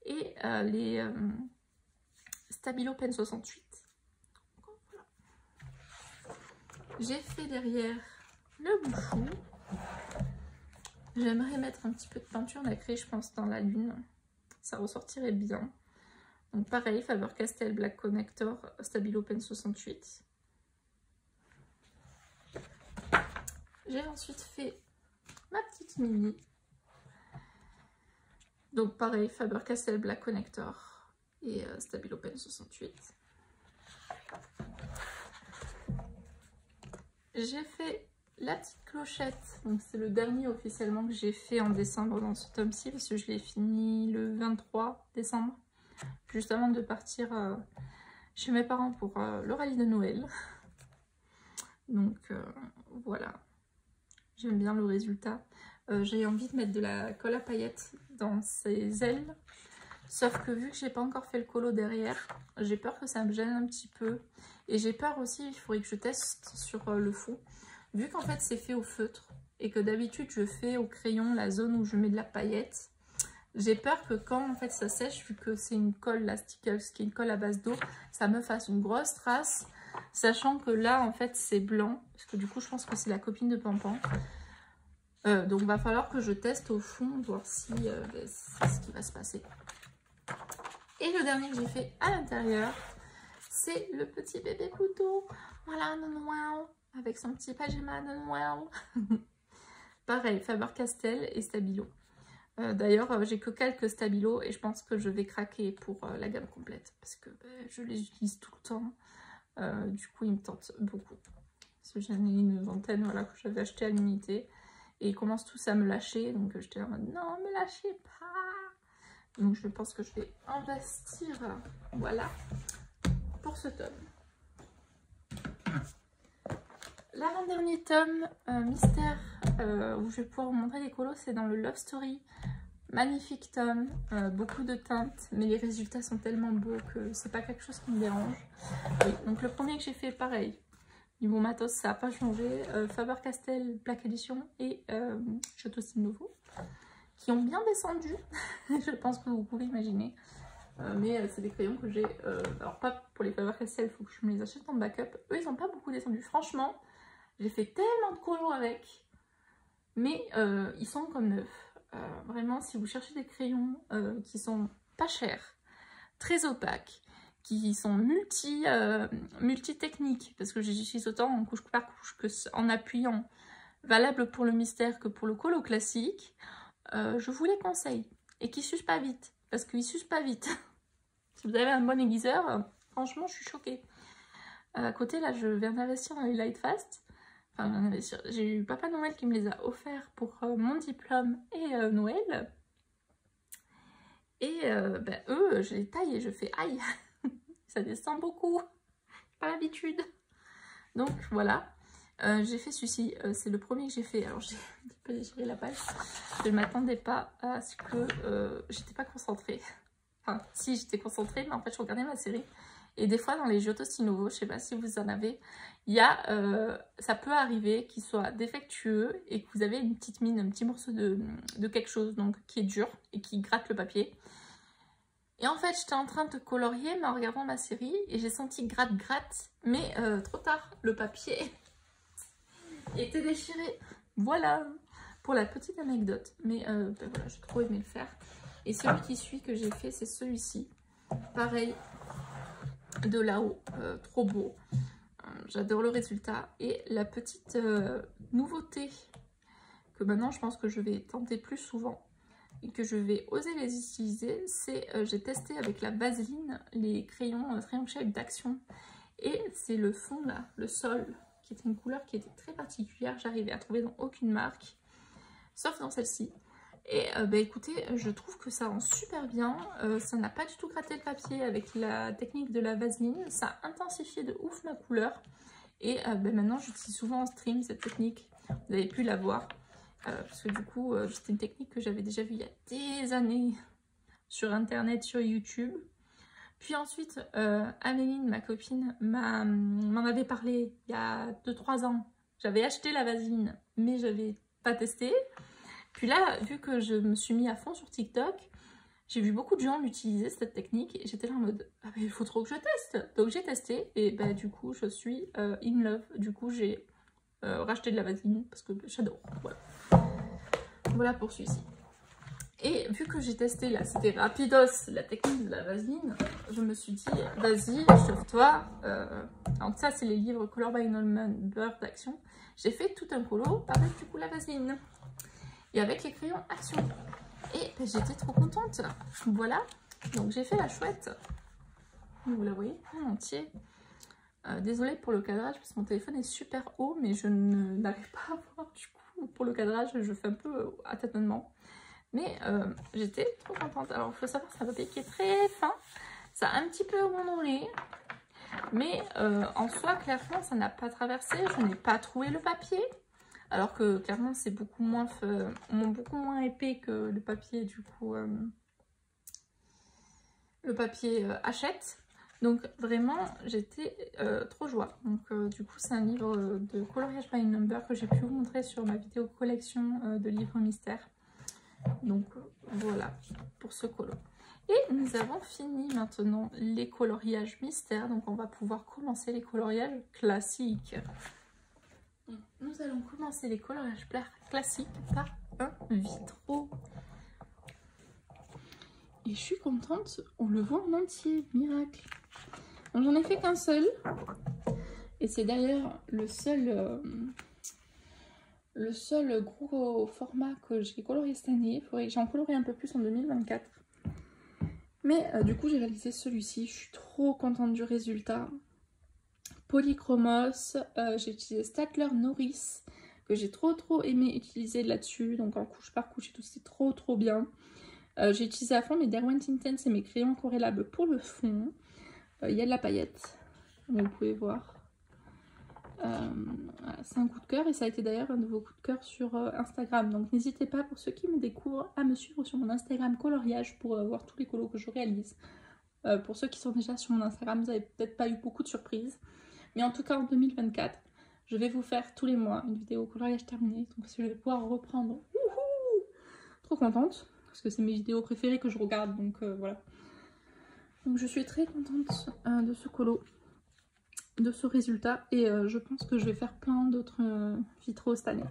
Speaker 1: et les Stabilo Pen 68. Voilà. J'ai fait derrière le bouchon. J'aimerais mettre un petit peu de peinture nacrée, je pense, dans la lune, ça ressortirait bien. Donc pareil, Faber-Castell Black Connector, Stabilo Pen 68. J'ai ensuite fait ma petite mini. Donc pareil, Faber-Castell Black Connector et Stabilo Pen 68. J'ai fait la petite clochette. Donc c'est le dernier officiellement que j'ai fait en décembre dans ce tome-ci parce que je l'ai fini le 23 décembre. Juste avant de partir chez mes parents pour le rallye de Noël. Donc voilà. J'aime bien le résultat. J'ai envie de mettre de la colle à paillettes dans ses ailes. Sauf que vu que j'ai pas encore fait le colo derrière, j'ai peur que ça me gêne un petit peu. Et j'ai peur aussi, il faudrait que je teste sur le fond. Vu qu'en fait c'est fait au feutre et que d'habitude je fais au crayon la zone où je mets de la paillette, j'ai peur que quand en fait ça sèche, vu que c'est une colle, la Stickles, qui est une colle à base d'eau, ça me fasse une grosse trace. Sachant que là en fait c'est blanc, parce que du coup je pense que c'est la copine de Pampan. Donc il va falloir que je teste au fond, voir si c'est ce qui va se passer. Et le dernier que j'ai fait à l'intérieur, c'est le petit bébé Pluto. Voilà, Noël, avec son petit pyjama de Noël. Pareil, Faber-Castell et Stabilo. D'ailleurs, j'ai que quelques Stabilo et je pense que je vais craquer pour la gamme complète parce que je les utilise tout le temps. Du coup, ils me tentent beaucoup. Parce que j'en ai une vingtaine, voilà, que j'avais acheté à l'unité. Et ils commencent tous à me lâcher. Donc j'étais en mode non, me lâchez pas. Donc je pense que je vais investir, voilà, pour ce tome. L'avant-dernier tome, mystère, où je vais pouvoir vous montrer les colos, c'est dans le Love Story. Magnifique tome, beaucoup de teintes, mais les résultats sont tellement beaux que c'est pas quelque chose qui me dérange. Oui, donc le premier que j'ai fait, pareil. Niveau matos, ça n'a pas changé. Faber-Castell, Black Edition et Château Nouveau, qui ont bien descendu, je pense que vous pouvez imaginer. Mais c'est des crayons que j'ai, alors pas pour les Faber-Castell, il faut que je me les achète en backup. Eux, ils n'ont pas beaucoup descendu. Franchement, j'ai fait tellement de colos avec, mais ils sont comme neufs. Vraiment, si vous cherchez des crayons qui sont pas chers, très opaques, qui sont multi-techniques, parce que j'utilise autant en couche par couche que en appuyant, valable pour le mystère que pour le colo classique, je vous les conseille. Et qui s'usent pas vite, parce qu'ils s'usent pas vite. Si vous avez un bon aiguiseur, franchement, je suis choquée. À côté, là, je viens d'investir dans les Lightfast. Enfin, j'ai eu Papa Noël qui me les a offerts pour mon diplôme et Noël. Et eux, je les taille et je fais aïe, ça descend beaucoup, pas l'habitude. Donc voilà, j'ai fait celui-ci, c'est le premier que j'ai fait. Alors j'ai un petit peu déchiré la page, je ne m'attendais pas à ce que j'étais pas concentrée. Enfin, si j'étais concentrée, mais en fait je regardais ma série. Et des fois dans les Giotto Nouveau, je sais pas si vous en avez, il y a, ça peut arriver qu'il soit défectueux et que vous avez une petite mine, un petit morceau de quelque chose donc qui est dur et qui gratte le papier. Et en fait, j'étais en train de colorier, mais en regardant ma série, et j'ai senti gratte, mais trop tard, le papier était déchiré. Voilà, pour la petite anecdote. Mais voilà, j'ai trop aimé le faire. Et celui qui suit que j'ai fait, c'est celui-ci. Pareil, de là-haut, trop beau. J'adore le résultat. Et la petite nouveauté que maintenant, je pense que je vais tenter plus souvent, et que je vais oser les utiliser, c'est j'ai testé avec la Vaseline les crayons Triangle Shape d'Action et c'est le fond là, le sol, qui était une couleur qui était très particulière, j'arrivais à trouver dans aucune marque, sauf dans celle-ci. Et écoutez, je trouve que ça rend super bien, ça n'a pas du tout gratté le papier avec la technique de la Vaseline, ça a intensifié de ouf ma couleur et maintenant j'utilise souvent en stream cette technique, vous avez pu la voir. Parce que du coup, c'était une technique que j'avais déjà vue il y a des années sur internet, sur YouTube. Puis ensuite, Améline, ma copine, m'en avait parlé il y a 2-3 ans. J'avais acheté la Vaseline, mais je n'avais pas testé. Puis là, vu que je me suis mis à fond sur TikTok, j'ai vu beaucoup de gens l'utiliser, cette technique, et j'étais là en mode « Ah mais il faut trop que je teste !» Donc j'ai testé, et du coup, je suis in love. Du coup, j'ai racheté de la Vaseline, parce que j'adore, voilà. Voilà pour celui-ci. Et vu que j'ai testé, là, c'était rapidos, la technique de la Vaseline, je me suis dit, vas-y, chauffe-toi. Donc ça, c'est les livres Color by Nolman, Beurre d'Action. J'ai fait tout un colo avec, du coup, la Vaseline. Et avec les crayons Action. Et j'étais trop contente. Voilà. Donc j'ai fait la chouette. Vous la voyez en entier. Désolée pour le cadrage, parce que mon téléphone est super haut, mais je n'arrive pas à voir, du coup. Pour le cadrage, je fais un peu à tâtonnement. Mais j'étais trop contente. Alors, il faut savoir, c'est un papier qui est très fin. Ça a un petit peu ondulé. Mais en soi, clairement, ça n'a pas traversé. Je n'ai pas troué le papier. Alors que, clairement, c'est beaucoup moins épais que le papier, du coup, le papier Hachette. Donc vraiment, j'étais trop joie. Donc du coup, c'est un livre de coloriage by number que j'ai pu vous montrer sur ma vidéo collection de livres mystères. Donc voilà pour ce colo. Et nous avons fini maintenant les coloriages mystères. Donc on va pouvoir commencer les coloriages classiques. Nous allons commencer les coloriages classiques par un vitro. Et je suis contente, on le voit en entier, miracle. Donc j'en ai fait qu'un seul. Et c'est d'ailleurs le seul gros format que j'ai colorié cette année. Il faudrait que j'en colorie un peu plus en 2024. Mais du coup j'ai réalisé celui-ci, je suis trop contente du résultat. Polychromos, j'ai utilisé Staedtler Norris, que j'ai trop aimé utiliser là-dessus, donc en couche par couche et tout, c'était trop bien. J'ai utilisé à fond mes Derwent Intense et mes crayons aquarellables pour le fond. Il y a de la paillette, comme vous pouvez voir. Voilà, c'est un coup de cœur et ça a été d'ailleurs un de vos coups de cœur sur Instagram. Donc n'hésitez pas, pour ceux qui me découvrent, à me suivre sur mon Instagram coloriage pour voir tous les colos que je réalise. Pour ceux qui sont déjà sur mon Instagram, vous n'avez peut-être pas eu beaucoup de surprises. Mais en tout cas, en 2024, je vais vous faire tous les mois une vidéo coloriage terminée. Donc je vais pouvoir reprendre. Trop contente, parce que c'est mes vidéos préférées que je regarde. Donc voilà. Donc je suis très contente de ce colo, de ce résultat. Et je pense que je vais faire plein d'autres vitraux cette année.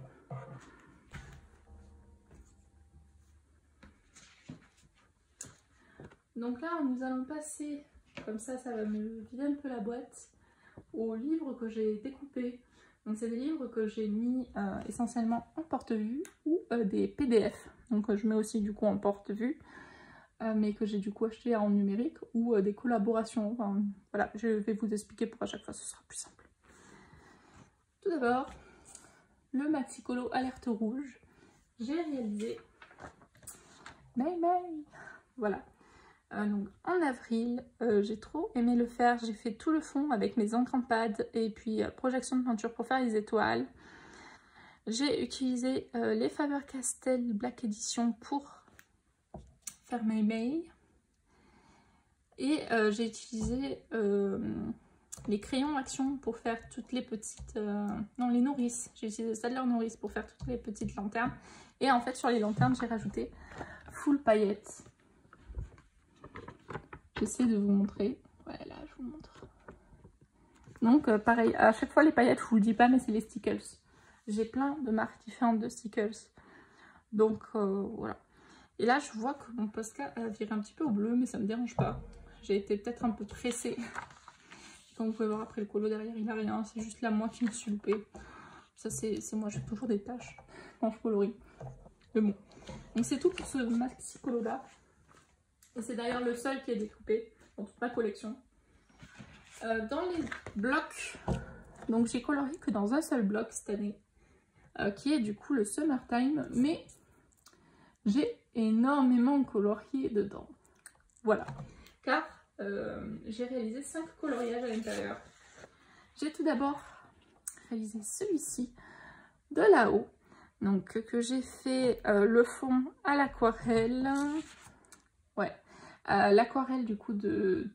Speaker 1: Donc là, nous allons passer, comme ça va me vider un peu la boîte, aux livres que j'ai découpés. Donc c'est des livres que j'ai mis essentiellement en porte-vue ou des PDF. Donc je mets aussi du coup en porte-vue, mais que j'ai du coup acheté en numérique ou des collaborations. Enfin, voilà, je vais vous expliquer pour à chaque fois, ce sera plus simple. Tout d'abord, le Maxi Colo Alerte Rouge. J'ai réalisé. Voilà. Donc en avril, j'ai trop aimé le faire. J'ai fait tout le fond avec mes encres en pad et puis projection de peinture pour faire les étoiles. J'ai utilisé les Faber-Castell Black Edition pour faire mes et j'ai utilisé les crayons Action pour faire toutes les petites... non, les nourrices. J'ai utilisé Staedtler Norris pour faire toutes les petites lanternes. Et en fait, sur les lanternes, j'ai rajouté full paillettes. J'essaie de vous montrer. Voilà, je vous montre. Donc, pareil, à chaque fois, les paillettes, je vous le dis pas, mais c'est les stickers. J'ai plein de marques différentes de stickers. Donc, voilà. Et là, je vois que mon Posca a viré un petit peu au bleu, mais ça me dérange pas. J'ai été peut-être un peu pressée. Comme vous pouvez voir, après le colo derrière, il n'a rien. C'est juste là, moi qui me suis loupée. Ça, c'est moi, j'ai toujours des taches quand je colorie. Mais bon. Donc, c'est tout pour ce maxi colo là. Et c'est d'ailleurs le seul qui est découpé dans toute ma collection. Dans les blocs, donc j'ai colorié que dans un seul bloc cette année, qui est du coup le Summertime, mais j'ai énormément colorié dedans. Voilà, car j'ai réalisé 5 coloriages à l'intérieur. J'ai tout d'abord réalisé celui-ci de là-haut, donc que j'ai fait le fond à l'aquarelle. Ouais, l'aquarelle du coup de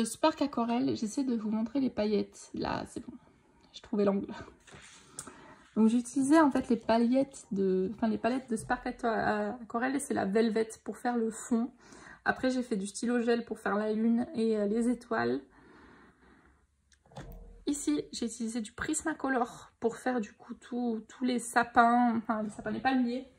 Speaker 1: Spark Aquarelle. J'essaie de vous montrer les paillettes. Là, c'est bon, j'ai trouvé l'angle. Donc j'ai utilisé en fait les palettes de Spark Aquarelle et c'est la Velvet pour faire le fond. Après j'ai fait du stylo gel pour faire la lune et les étoiles. Ici j'ai utilisé du Prismacolor pour faire du coup tous les sapins, enfin les sapins, les palmiers.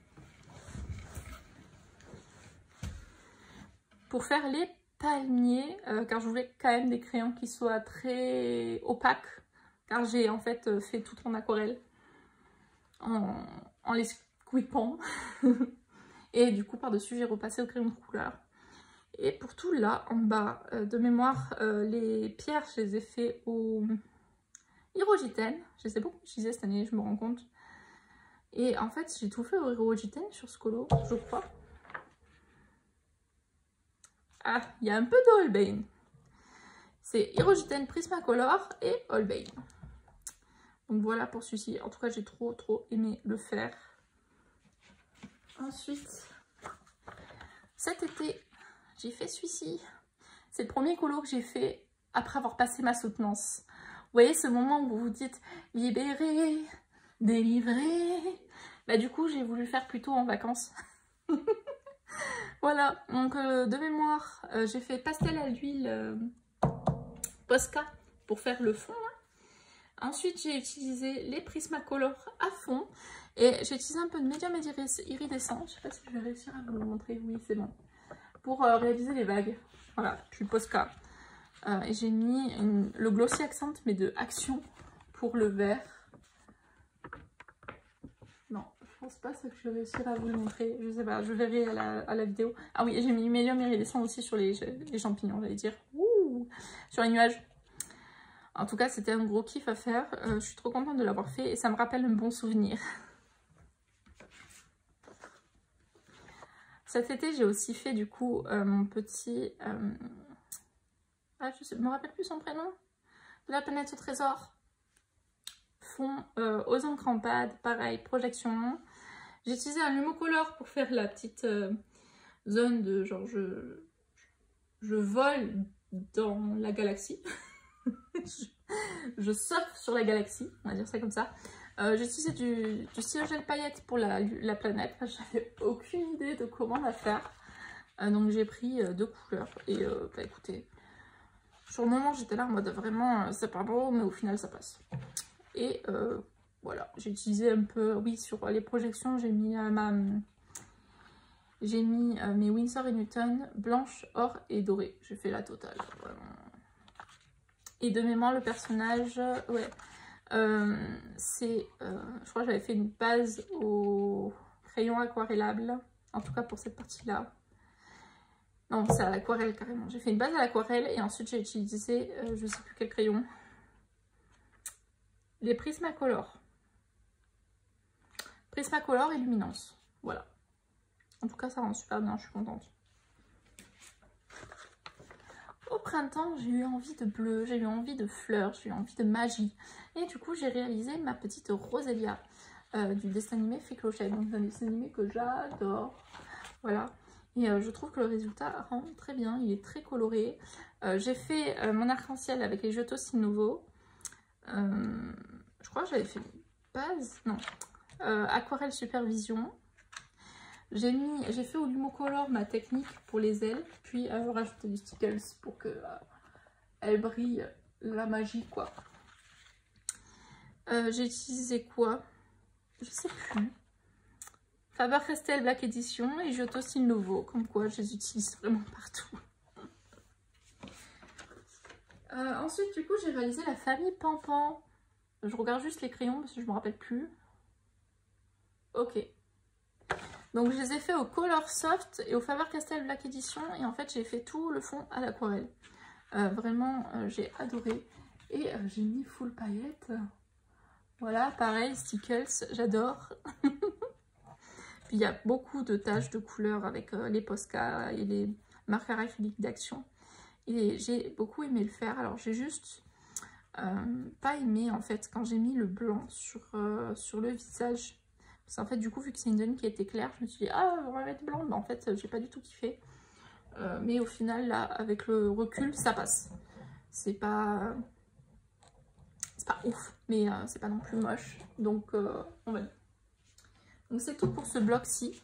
Speaker 1: Pour faire les palmiers, car je voulais quand même des crayons qui soient très opaques, car j'ai en fait fait tout en aquarelle en les squeepant. Et du coup par dessus j'ai repassé au crayon de couleur. Et pour tout là en bas, de mémoire, les pierres je les ai fait au Hirogiten. Je les ai beaucoup utilisées cette année, je me rends compte. Et en fait j'ai tout fait au Hirogiten sur ce colo, je crois. Ah, il y a un peu de Holbein. C'est Hirogiten, Prismacolor et Holbein. Donc voilà pour celui-ci. En tout cas, j'ai trop aimé le faire. Ensuite, cet été, j'ai fait celui-ci. C'est le premier colo que j'ai fait après avoir passé ma soutenance. Vous voyez ce moment où vous vous dites libéré, délivré. Bah du coup, j'ai voulu le faire plutôt en vacances. Voilà, donc de mémoire, j'ai fait pastel à l'huile Posca pour faire le fond. Ensuite, j'ai utilisé les Prismacolor à fond. Et j'ai utilisé un peu de médium iridescent. Je ne sais pas si je vais réussir à vous le montrer. Oui, c'est bon. Pour réaliser les vagues. Voilà, je suis Posca. Et j'ai mis le Glossy Accent, mais de Action pour le vert. Non, je pense pas que je vais réussir à vous le montrer. Je sais pas, je verrai à la vidéo. Ah oui, j'ai mis médium iridescent aussi sur les champignons, j'allais dire. Ouh, sur les nuages. En tout cas, c'était un gros kiff à faire. Je suis trop contente de l'avoir fait et ça me rappelle un bon souvenir. Cet été, j'ai aussi fait du coup mon petit... je me rappelle plus son prénom. De la planète au trésor. Fond aux encres en pad, pareil, projection. J'ai utilisé un Lumocolor pour faire la petite zone de genre je vole dans la galaxie. je surfe sur la galaxie, on va dire ça comme ça. J'ai utilisé du stylo gel paillette pour la planète. J'avais aucune idée de comment la faire. Donc j'ai pris 2 couleurs et bah écoutez, sur le moment j'étais là en mode vraiment c'est pas beau mais au final ça passe. Et voilà, j'ai utilisé un peu, oui, sur les projections j'ai mis mes Winsor & Newton blanche, or et dorée. J'ai fait la totale vraiment. Et de mémoire le personnage, ouais, je crois que j'avais fait une base au crayon aquarellable, en tout cas pour cette partie là. Non, c'est à l'aquarelle carrément. J'ai fait une base à l'aquarelle et ensuite j'ai utilisé, je sais plus quel crayon, les Prismacolor. Prismacolor et Luminance. Voilà. En tout cas, ça rend super bien, je suis contente. Au printemps, j'ai eu envie de bleu, j'ai eu envie de fleurs, j'ai eu envie de magie. Et du coup, j'ai réalisé ma petite Roselia du dessin animé Fée Clochette. Donc, c'est un dessin animé que j'adore. Voilà. Et je trouve que le résultat rend très bien, il est très coloré. J'ai fait mon arc-en-ciel avec les Giotto Nouveau. Je crois que j'avais fait une base, non, aquarelle supervision. J'ai fait au Lumocolor ma technique pour les ailes, puis rajouté du stickers pour que elle brille la magie quoi. J'ai utilisé quoi? Je sais plus. Faber-Castell Black Edition et Giotto Style Nouveau, comme quoi je les utilise vraiment partout. Ensuite du coup j'ai réalisé la famille Pampan. Je regarde juste les crayons parce que je me rappelle plus. Ok. Donc je les ai fait au Color Soft et au Faber-Castell Black Edition et en fait j'ai fait tout le fond à l'aquarelle. Vraiment j'ai adoré et j'ai mis full paillettes. Voilà, pareil, stickers, j'adore. Puis il y a beaucoup de taches de couleurs avec les Posca et les marqueurs acryliques d'Action. Et j'ai beaucoup aimé le faire. Alors j'ai juste pas aimé en fait quand j'ai mis le blanc sur le visage. Parce qu'en fait du coup vu que c'est une zone qui était claire, je me suis dit ah on va mettre blanc. Mais en fait j'ai pas du tout kiffé. Mais au final là avec le recul ça passe. C'est pas ouf mais c'est pas non plus moche. Donc on va dire. Donc c'est tout pour ce bloc-ci.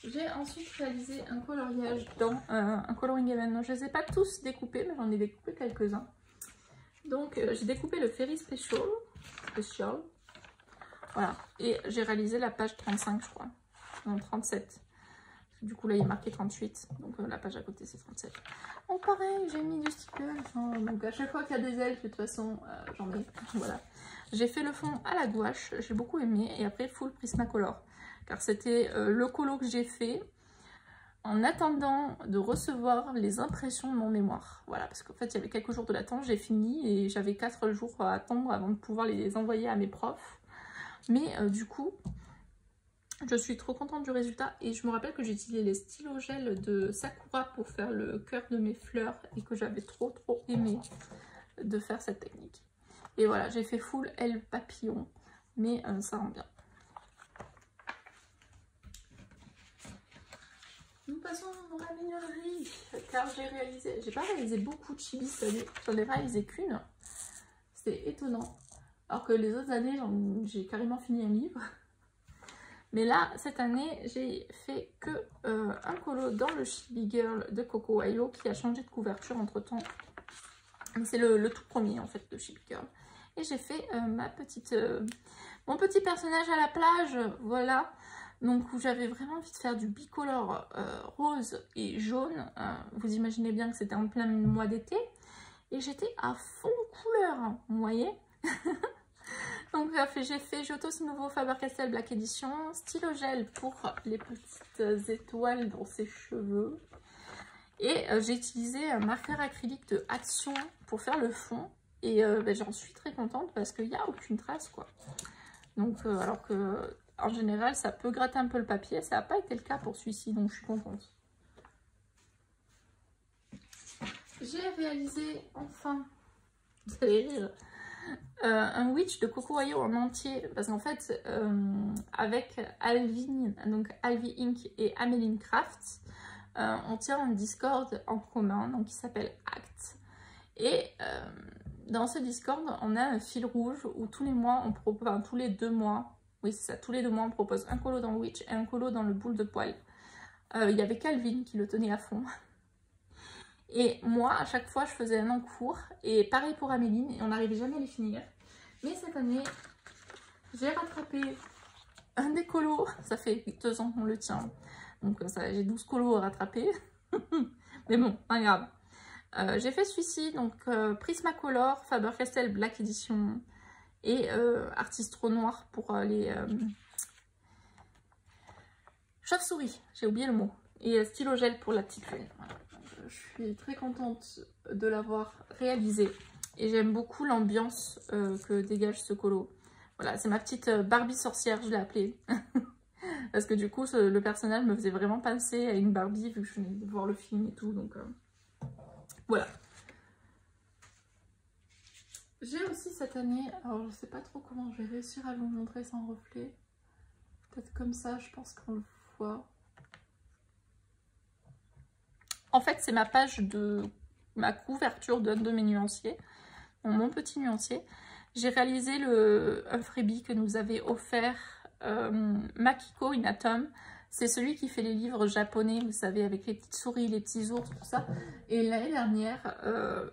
Speaker 1: J'ai ensuite réalisé un coloriage dans un coloring event. Je ne les ai pas tous découpés, mais j'en ai découpé quelques-uns. Donc j'ai découpé le Fairy Special. Voilà. Et j'ai réalisé la page 35, je crois. Non, 37. Du coup là il est marqué 38. Donc la page à côté c'est 37. Donc pareil, j'ai mis du sticker. Donc à chaque fois qu'il y a des ailes, de toute façon, j'en mets. Voilà. J'ai fait le fond à la gouache, j'ai beaucoup aimé. Et après full Prismacolor. Car c'était le colo que j'ai fait en attendant de recevoir les impressions de mon mémoire. Voilà, parce qu'en fait, il y avait quelques jours de latence, j'ai fini et j'avais 4 jours à attendre avant de pouvoir les envoyer à mes profs. Mais du coup, je suis trop contente du résultat et je me rappelle que j'ai utilisé les stylos gel de Sakura pour faire le cœur de mes fleurs et que j'avais trop aimé de faire cette technique. Et voilà, j'ai fait full aile papillon, mais ça rend bien. Nous passons dans la mignonnerie, car j'ai pas réalisé beaucoup de chibis cette année, j'en ai réalisé qu'une, c'est étonnant, alors que les autres années j'ai carrément fini un livre, mais là cette année j'ai fait que un colo dans le Chibi Girl de Coco Wayo qui a changé de couverture entre temps, Mais c'est le tout premier en fait de chez Big Girl. Et j'ai fait mon petit personnage à la plage, voilà. Donc où j'avais vraiment envie de faire du bicolore rose et jaune. Vous imaginez bien que c'était en plein mois d'été. Et j'étais à fond couleur, vous voyez. Donc j'ai aussi nouveau Faber-Castell Black Edition, stylo gel pour les petites étoiles dans ses cheveux. Et j'ai utilisé un marqueur acrylique de Action pour faire le fond. Et j'en suis très contente parce qu'il n'y a aucune trace, quoi. Donc alors que en général ça peut gratter un peu le papier, ça n'a pas été le cas pour celui-ci, donc je suis contente. J'ai réalisé enfin, vous allez rire, un witch de Coco Royaux en entier, parce qu'en fait avec Alvin, donc Alvi Inc et Ameline Craft, on tient un Discord en commun, donc qui s'appelle Act. Et dans ce Discord, on a un fil rouge où tous les mois, on propose, enfin tous les 2 mois, oui c'est ça, tous les 2 mois on propose un colo dans le witch et un colo dans le boule de poil. Il y avait Calvin qui le tenait à fond. Et moi, à chaque fois, je faisais un encours. Et pareil pour Améline, et on n'arrivait jamais à les finir. Mais cette année, j'ai rattrapé un des colos. Ça fait 2 ans qu'on le tient. Donc j'ai 12 colos à rattraper. Mais bon, pas grave. J'ai fait celui-ci, donc Prismacolor, Faber-Castell Black Edition. Et Artiste Trop Noir pour les chauves-souris. J'ai oublié le mot. Et stylo gel pour la petite lune. Voilà. Je suis très contente de l'avoir réalisé et j'aime beaucoup l'ambiance que dégage ce colo. Voilà, c'est ma petite Barbie sorcière, je l'ai appelée. Parce que du coup, le personnage me faisait vraiment penser à une Barbie vu que je venais de voir le film et tout. Donc voilà. J'ai aussi cette année, alors je sais pas trop comment je vais réussir à vous montrer sans reflet. Peut-être comme ça, je pense qu'on le voit. En fait, c'est ma page de ma couverture d'un de mes nuanciers, mon petit nuancier. J'ai réalisé un freebie que nous avait offert Makiko Inatom. C'est celui qui fait les livres japonais, vous savez, avec les petites souris, les petits ours, tout ça. Et l'année dernière,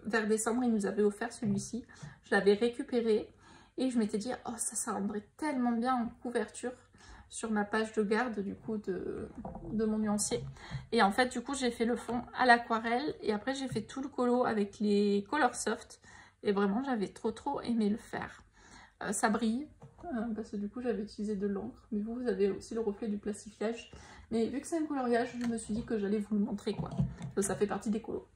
Speaker 1: vers décembre, il nous avait offert celui-ci. Je l'avais récupéré et je m'étais dit, oh ça rendrait tellement bien en couverture sur ma page de garde du coup de mon nuancier. Et en fait du coup j'ai fait le fond à l'aquarelle et après j'ai fait tout le colo avec les Color Soft et vraiment j'avais trop aimé le faire. Ça brille parce que du coup j'avais utilisé de l'encre, mais vous avez aussi le reflet du plastifiage, mais vu que c'est un coloriage je me suis dit que j'allais vous le montrer quoi, ça fait partie des colos.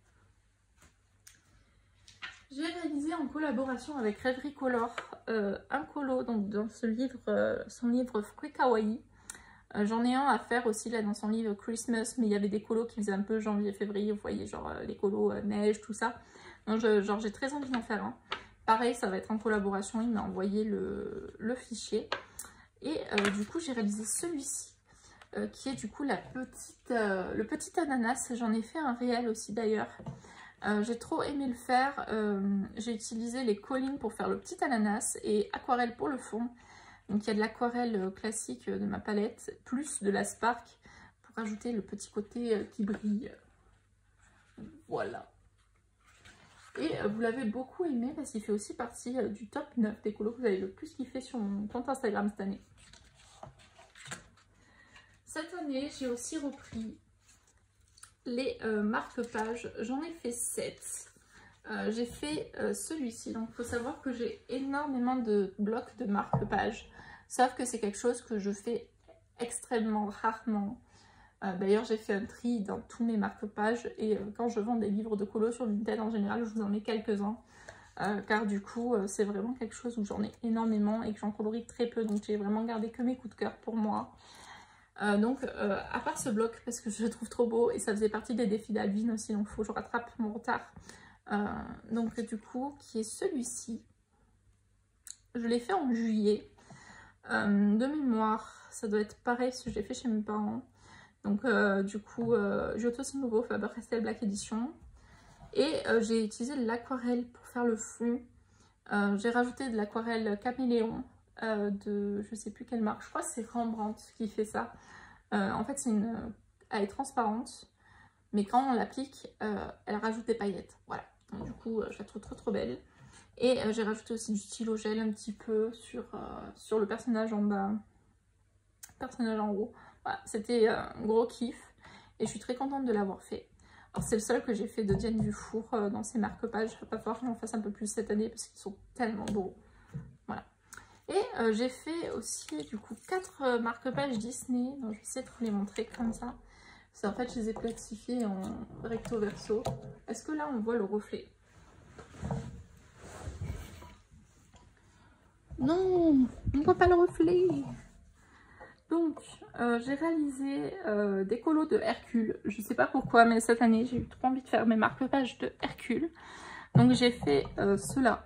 Speaker 1: J'ai réalisé en collaboration avec Rêverie Color un colo donc dans ce livre, son livre Fruit Kawaii. J'en ai un à faire aussi là dans son livre Christmas, mais il y avait des colos qui faisaient un peu janvier-février, vous voyez, genre les colos neige, tout ça. Donc genre j'ai très envie d'en faire un. Pareil, ça va être en collaboration, il m'a envoyé le fichier. Et du coup j'ai réalisé celui-ci, qui est du coup le petit ananas. J'en ai fait un réel aussi d'ailleurs. J'ai trop aimé le faire. J'ai utilisé les collines pour faire le petit ananas et aquarelle pour le fond. Donc il y a de l'aquarelle classique de ma palette, plus de la Spark pour ajouter le petit côté qui brille. Voilà. Et vous l'avez beaucoup aimé parce qu'il fait aussi partie du top 9 des colos que vous avez le plus kiffé sur mon compte Instagram cette année. Cette année, j'ai aussi repris les marque-pages. J'en ai fait 7. J'ai fait celui-ci. Donc il faut savoir que j'ai énormément de blocs de marque-pages. Sauf que c'est quelque chose que je fais extrêmement rarement. D'ailleurs, j'ai fait un tri dans tous mes marque-pages. Et quand je vends des livres de colo sur Vinted, en général, je vous en mets quelques-uns. Car du coup, c'est vraiment quelque chose où j'en ai énormément et que j'en colorie très peu. Donc j'ai vraiment gardé que mes coups de cœur pour moi. À part ce bloc, parce que je le trouve trop beau. Et ça faisait partie des défis d'Alvin aussi. Donc il faut que je rattrape mon retard. Donc du coup, qui est celui-ci. Je l'ai fait en juillet. De mémoire, ça doit être pareil si je l'ai fait chez mes parents. Donc du coup, j'ai aussi nouveau Faber-Castell Black Edition. Et j'ai utilisé de l'aquarelle pour faire le fond. J'ai rajouté de l'aquarelle caméléon de je sais plus quelle marque. Je crois que c'est Rembrandt qui fait ça. En fait, elle est transparente. Mais quand on l'applique, elle rajoute des paillettes. Voilà. Du coup, je la trouve trop belle. Et j'ai rajouté aussi du stylo gel un petit peu sur le personnage en bas, personnage en haut. Voilà, c'était un gros kiff et je suis très contente de l'avoir fait. Alors c'est le seul que j'ai fait de Diane Dufour dans ses marque-pages. Il va pas falloir que j'en fasse un peu plus cette année parce qu'ils sont tellement beaux. Voilà. Et j'ai fait aussi du coup 4 marque-pages Disney. Donc je vais essayer de vous les montrer comme ça. En fait, je les ai plastifiés en recto verso. Est-ce que là on voit le reflet? Non, on ne voit pas le reflet. Donc, j'ai réalisé des colos de Hercule. Je sais pas pourquoi, mais cette année, j'ai eu trop envie de faire mes marque-pages de Hercule. Donc, j'ai fait cela.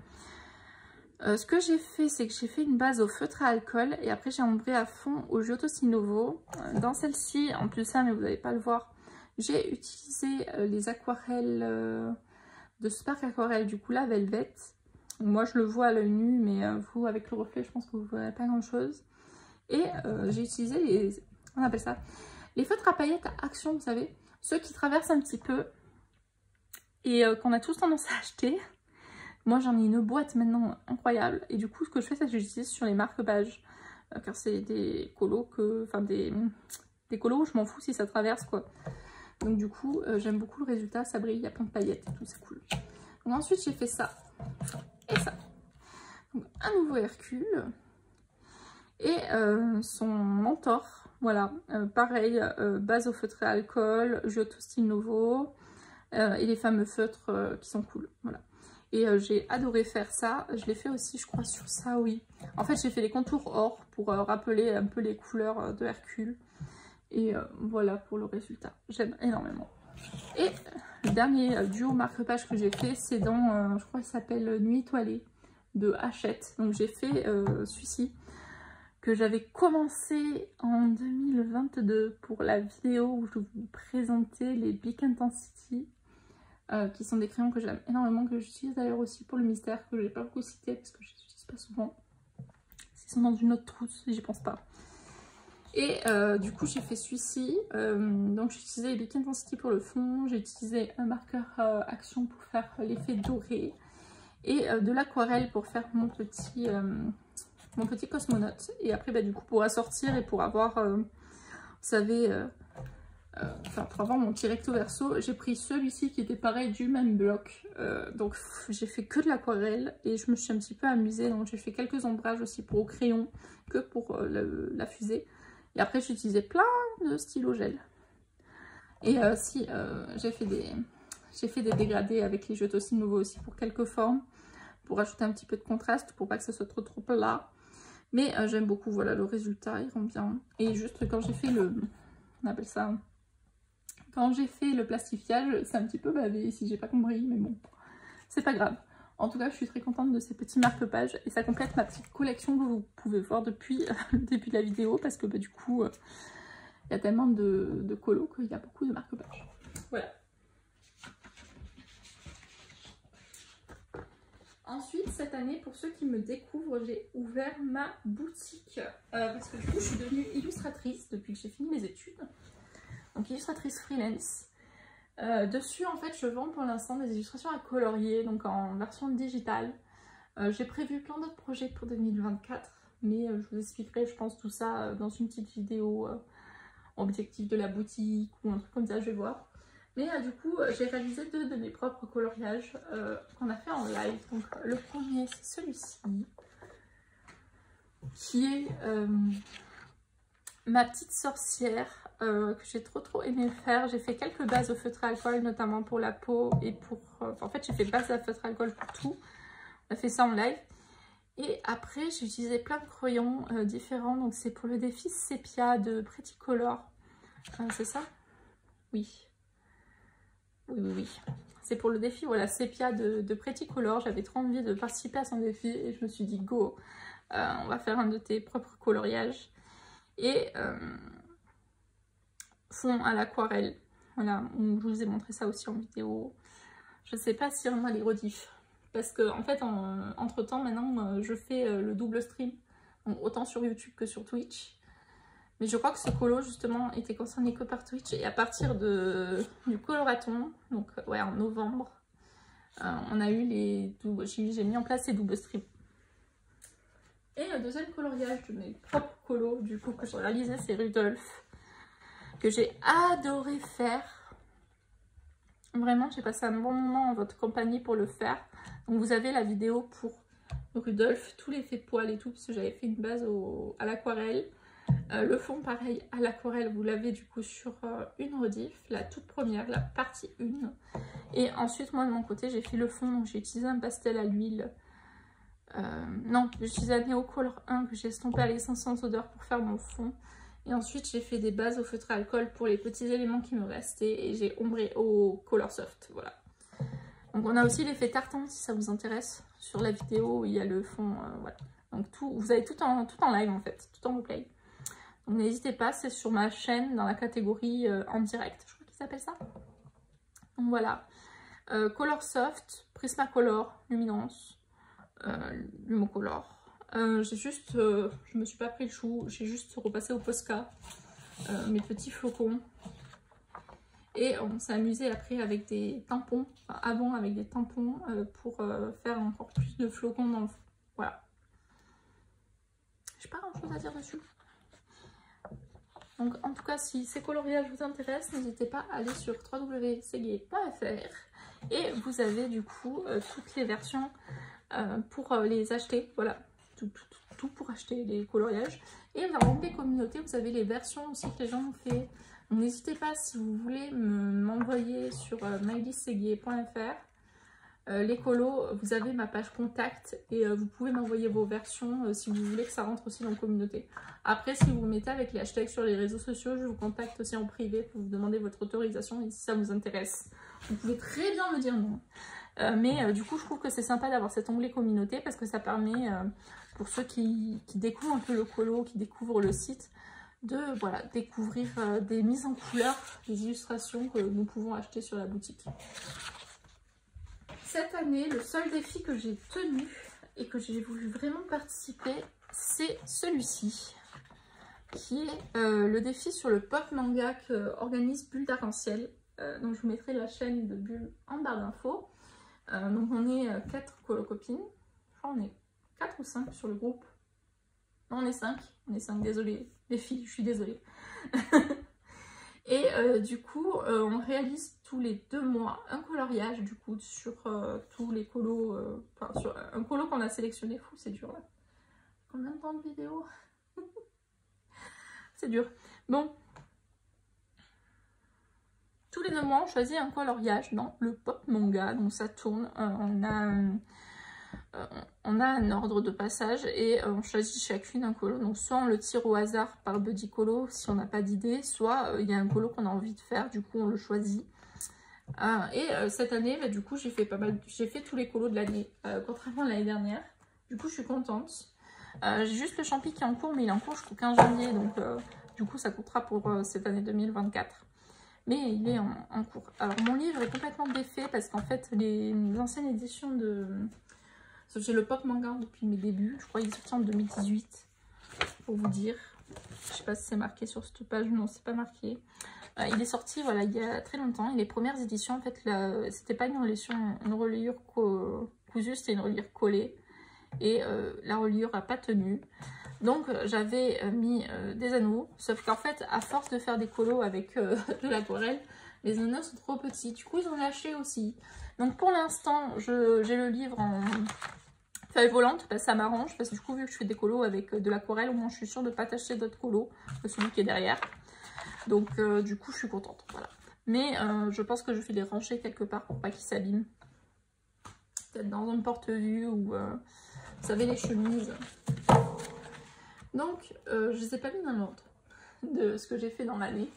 Speaker 1: Ce que j'ai fait, c'est que j'ai fait une base au feutre à alcool. Et après, j'ai ombré à fond au Giotto Sinovo. Dans celle-ci, en plus ça, mais vous n'allez pas le voir, j'ai utilisé les aquarelles de Spark Aquarelle, du coup, la Velvet. Moi, je le vois à l'œil nu, mais vous, avec le reflet, je pense que vous ne verrez pas grand-chose. Et j'ai utilisé les, on appelle ça, les feutres à paillettes à action, vous savez, ceux qui traversent un petit peu et qu'on a tous tendance à acheter. Moi, j'en ai une boîte maintenant incroyable. Et du coup, ce que je fais, c'est que j'utilise sur les marque-pages. Car c'est des colos que, enfin des colos où je m'en fous si ça traverse, quoi. Donc du coup, j'aime beaucoup le résultat. Ça brille, il y a plein de paillettes et tout, c'est cool. Donc ensuite, j'ai fait ça et ça. Donc, un nouveau Hercule. Et son mentor, voilà, pareil, base au feutre à alcool, Giotto Sinovo, et les fameux feutres qui sont cool, voilà. Et j'ai adoré faire ça, je l'ai fait aussi je crois sur ça, oui. En fait j'ai fait les contours or pour rappeler un peu les couleurs de Hercule. Et voilà pour le résultat, j'aime énormément. Et le dernier duo marque-page que j'ai fait, c'est dans, je crois qu'il s'appelle Nuit étoilée de Hachette. Donc j'ai fait celui-ci, que j'avais commencé en 2022 pour la vidéo où je vous présentais les Big Intensity, qui sont des crayons que j'aime énormément, que j'utilise d'ailleurs aussi pour le mystère, que j'ai pas beaucoup cité parce que je les utilise pas souvent. Ils sont dans une autre trousse, j'y pense pas. Et du coup j'ai fait celui-ci, donc j'ai utilisé les Big Intensity pour le fond, j'ai utilisé un marqueur action pour faire l'effet doré, et de l'aquarelle pour faire mon petit cosmonaute. Et après bah, du coup pour assortir et pour avoir vous savez enfin pour avoir mon petit recto verso, j'ai pris celui-ci qui était pareil du même bloc, donc j'ai fait que de l'aquarelle et je me suis un petit peu amusée, donc j'ai fait quelques ombrages aussi pour au crayon que pour la fusée. Et après j'ai utilisé plein de stylos gel. Et j'ai fait des dégradés avec les Giotto Sinovo aussi pour quelques formes, pour ajouter un petit peu de contraste, pour pas que ça soit trop plat. Mais j'aime beaucoup, voilà, le résultat, il rend bien. Et juste quand j'ai fait on appelle ça, quand j'ai fait le plastifiage, c'est un petit peu bavé, si j'ai pas compris, mais bon, c'est pas grave. En tout cas, je suis très contente de ces petits marque-pages et ça complète ma petite collection que vous pouvez voir depuis le début de la vidéo, parce que bah, du coup, il y a tellement de colos qu'il y a beaucoup de marque-pages. Voilà. Ensuite, cette année, pour ceux qui me découvrent, j'ai ouvert ma boutique parce que du coup, je suis devenue illustratrice depuis que j'ai fini mes études. Donc, illustratrice freelance. Dessus, en fait, je vends pour l'instant des illustrations à colorier, donc en version digitale. J'ai prévu plein d'autres projets pour 2024, mais je vous expliquerai, je pense, tout ça dans une petite vidéo objectif de la boutique ou un truc comme ça, je vais voir. Mais du coup, j'ai réalisé 2 de mes propres coloriages qu'on a fait en live. Donc, le premier, c'est celui-ci, qui est ma petite sorcière, que j'ai trop aimé faire. J'ai fait quelques bases au feutre à alcool, notamment pour la peau et pour... en fait, j'ai fait base à feutre à alcool pour tout. On a fait ça en live. Et après, j'ai utilisé plein de crayons différents. Donc, c'est pour le défi Sépia de Pretty Color. C'est ça? Oui. Oui. C'est pour le défi, voilà, Sépia de Pretty Color. J'avais trop envie de participer à son défi et je me suis dit, go, on va faire un de tes propres coloriages. Et fond à l'aquarelle. Voilà, je vous ai montré ça aussi en vidéo. Je ne sais pas si on a les rediffs. Parce que en fait, entre temps, maintenant, je fais le double stream. Donc, autant sur YouTube que sur Twitch. Mais je crois que ce colo, justement, était concerné que par Twitch. Et à partir du coloraton, donc ouais, en novembre, on a eu les doubles, j'ai mis en place ces doubles strips. Et le deuxième coloriage de mes propres colos, du coup, que j'ai réalisé, c'est Rudolph, que j'ai adoré faire. Vraiment, j'ai passé un bon moment en votre compagnie pour le faire. Donc vous avez la vidéo pour Rudolph, tout l'effet poil et tout, parce que j'avais fait une base à l'aquarelle. Le fond pareil à l'aquarelle, vous l'avez du coup sur une rediff, la toute première, la partie 1. Et ensuite moi de mon côté j'ai fait le fond, donc j'ai utilisé un pastel à l'huile. Non, j'ai utilisé un Neo Color 1 que j'ai estompé à l'essence sans odeur pour faire mon fond. Et ensuite j'ai fait des bases au feutre à alcool pour les petits éléments qui me restaient et j'ai ombré au Color Soft, voilà. Donc on a aussi l'effet tartan si ça vous intéresse. Sur la vidéo il y a le fond, voilà. Donc tout, vous avez tout en live en fait, tout en replay. Donc n'hésitez pas, c'est sur ma chaîne dans la catégorie en direct, je crois qu'il s'appelle ça. Donc voilà, Color Soft, Prismacolor, Luminance, Lumocolor. J'ai juste, je me suis pas pris le chou, j'ai juste repassé au Posca mes petits flocons. Et on s'est amusé après avec des tampons, enfin avant avec des tampons pour faire encore plus de flocons dans le fond. Voilà. J'ai pas grand chose à dire dessus. Donc en tout cas, si ces coloriages vous intéressent, n'hésitez pas à aller sur www.seguier.fr et vous avez du coup toutes les versions pour les acheter. Voilà, tout pour acheter les coloriages. Et dans l'onglet communauté, vous avez les versions aussi que les gens ont fait. N'hésitez pas si vous voulez m'envoyer sur mylisseguier.fr les colos, vous avez ma page contact et vous pouvez m'envoyer vos versions si vous voulez que ça rentre aussi dans la communauté. Après, si vous mettez avec les hashtags sur les réseaux sociaux, je vous contacte aussi en privé pour vous demander votre autorisation et si ça vous intéresse. Vous pouvez très bien me dire non. Mais du coup, je trouve que c'est sympa d'avoir cet onglet communauté parce que ça permet, pour ceux qui découvrent un peu le colo, qui découvrent le site, de voilà, découvrir des mises en couleur, des illustrations que nous pouvons acheter sur la boutique. Cette année, le seul défi que j'ai tenu et que j'ai voulu vraiment participer, c'est celui-ci, qui est le défi sur le pop manga que organise Bulle d'Arc-en-Ciel. Donc je vous mettrai la chaîne de Bulle en barre d'infos. Donc on est 4 colocopines, enfin on est 4 ou 5 sur le groupe. Non, on est 5, désolée, les filles, je suis désolée. Et du coup, on réalise tous les 2 mois un coloriage du coup sur tous les colos, enfin sur un colo qu'on a sélectionné. Fou, c'est dur là. Combien de temps de vidéo? C'est dur. Bon. Tous les 2 mois, on choisit un coloriage dans le pop manga. Donc ça tourne. On a un ordre de passage et on choisit chacune un colo. Donc soit on le tire au hasard par Buddy Colo si on n'a pas d'idée, soit il y a un colo qu'on a envie de faire, du coup on le choisit. Cette année, bah, du coup j'ai fait tous les colos de l'année, contrairement à l'année dernière. Du coup je suis contente. J'ai juste le champi qui est en cours, mais il est en cours jusqu'au 15 janvier, donc du coup ça comptera pour cette année 2024. Mais il est en cours. Alors mon livre est complètement défait parce qu'en fait les anciennes éditions de... J'ai le pop manga depuis mes débuts, je crois qu'il est sorti en 2018, pour vous dire. Je sais pas si c'est marqué sur cette page, non c'est pas marqué. Il est sorti voilà, il y a très longtemps, et les premières éditions en fait, c'était pas une reliure cousue, c'était une reliure collée. Et la reliure n'a pas tenu. Donc j'avais mis des anneaux, sauf qu'en fait à force de faire des colos avec de l'aquarelle, les anneaux sont trop petits, du coup ils ont lâché aussi. Donc pour l'instant j'ai le livre en feuille volante, parce que ça m'arrange, parce que du coup vu que je fais des colos avec de l'aquarelle, au moins je suis sûre de ne pas tâcher d'autres colos que celui qui est derrière. Donc du coup je suis contente, voilà. Mais je pense que je vais les ranger quelque part pour pas qu'ils s'abîment. Peut-être dans un porte-vue ou vous savez les chemises. Donc je les ai pas mis dans l'ordre de ce que j'ai fait dans l'année.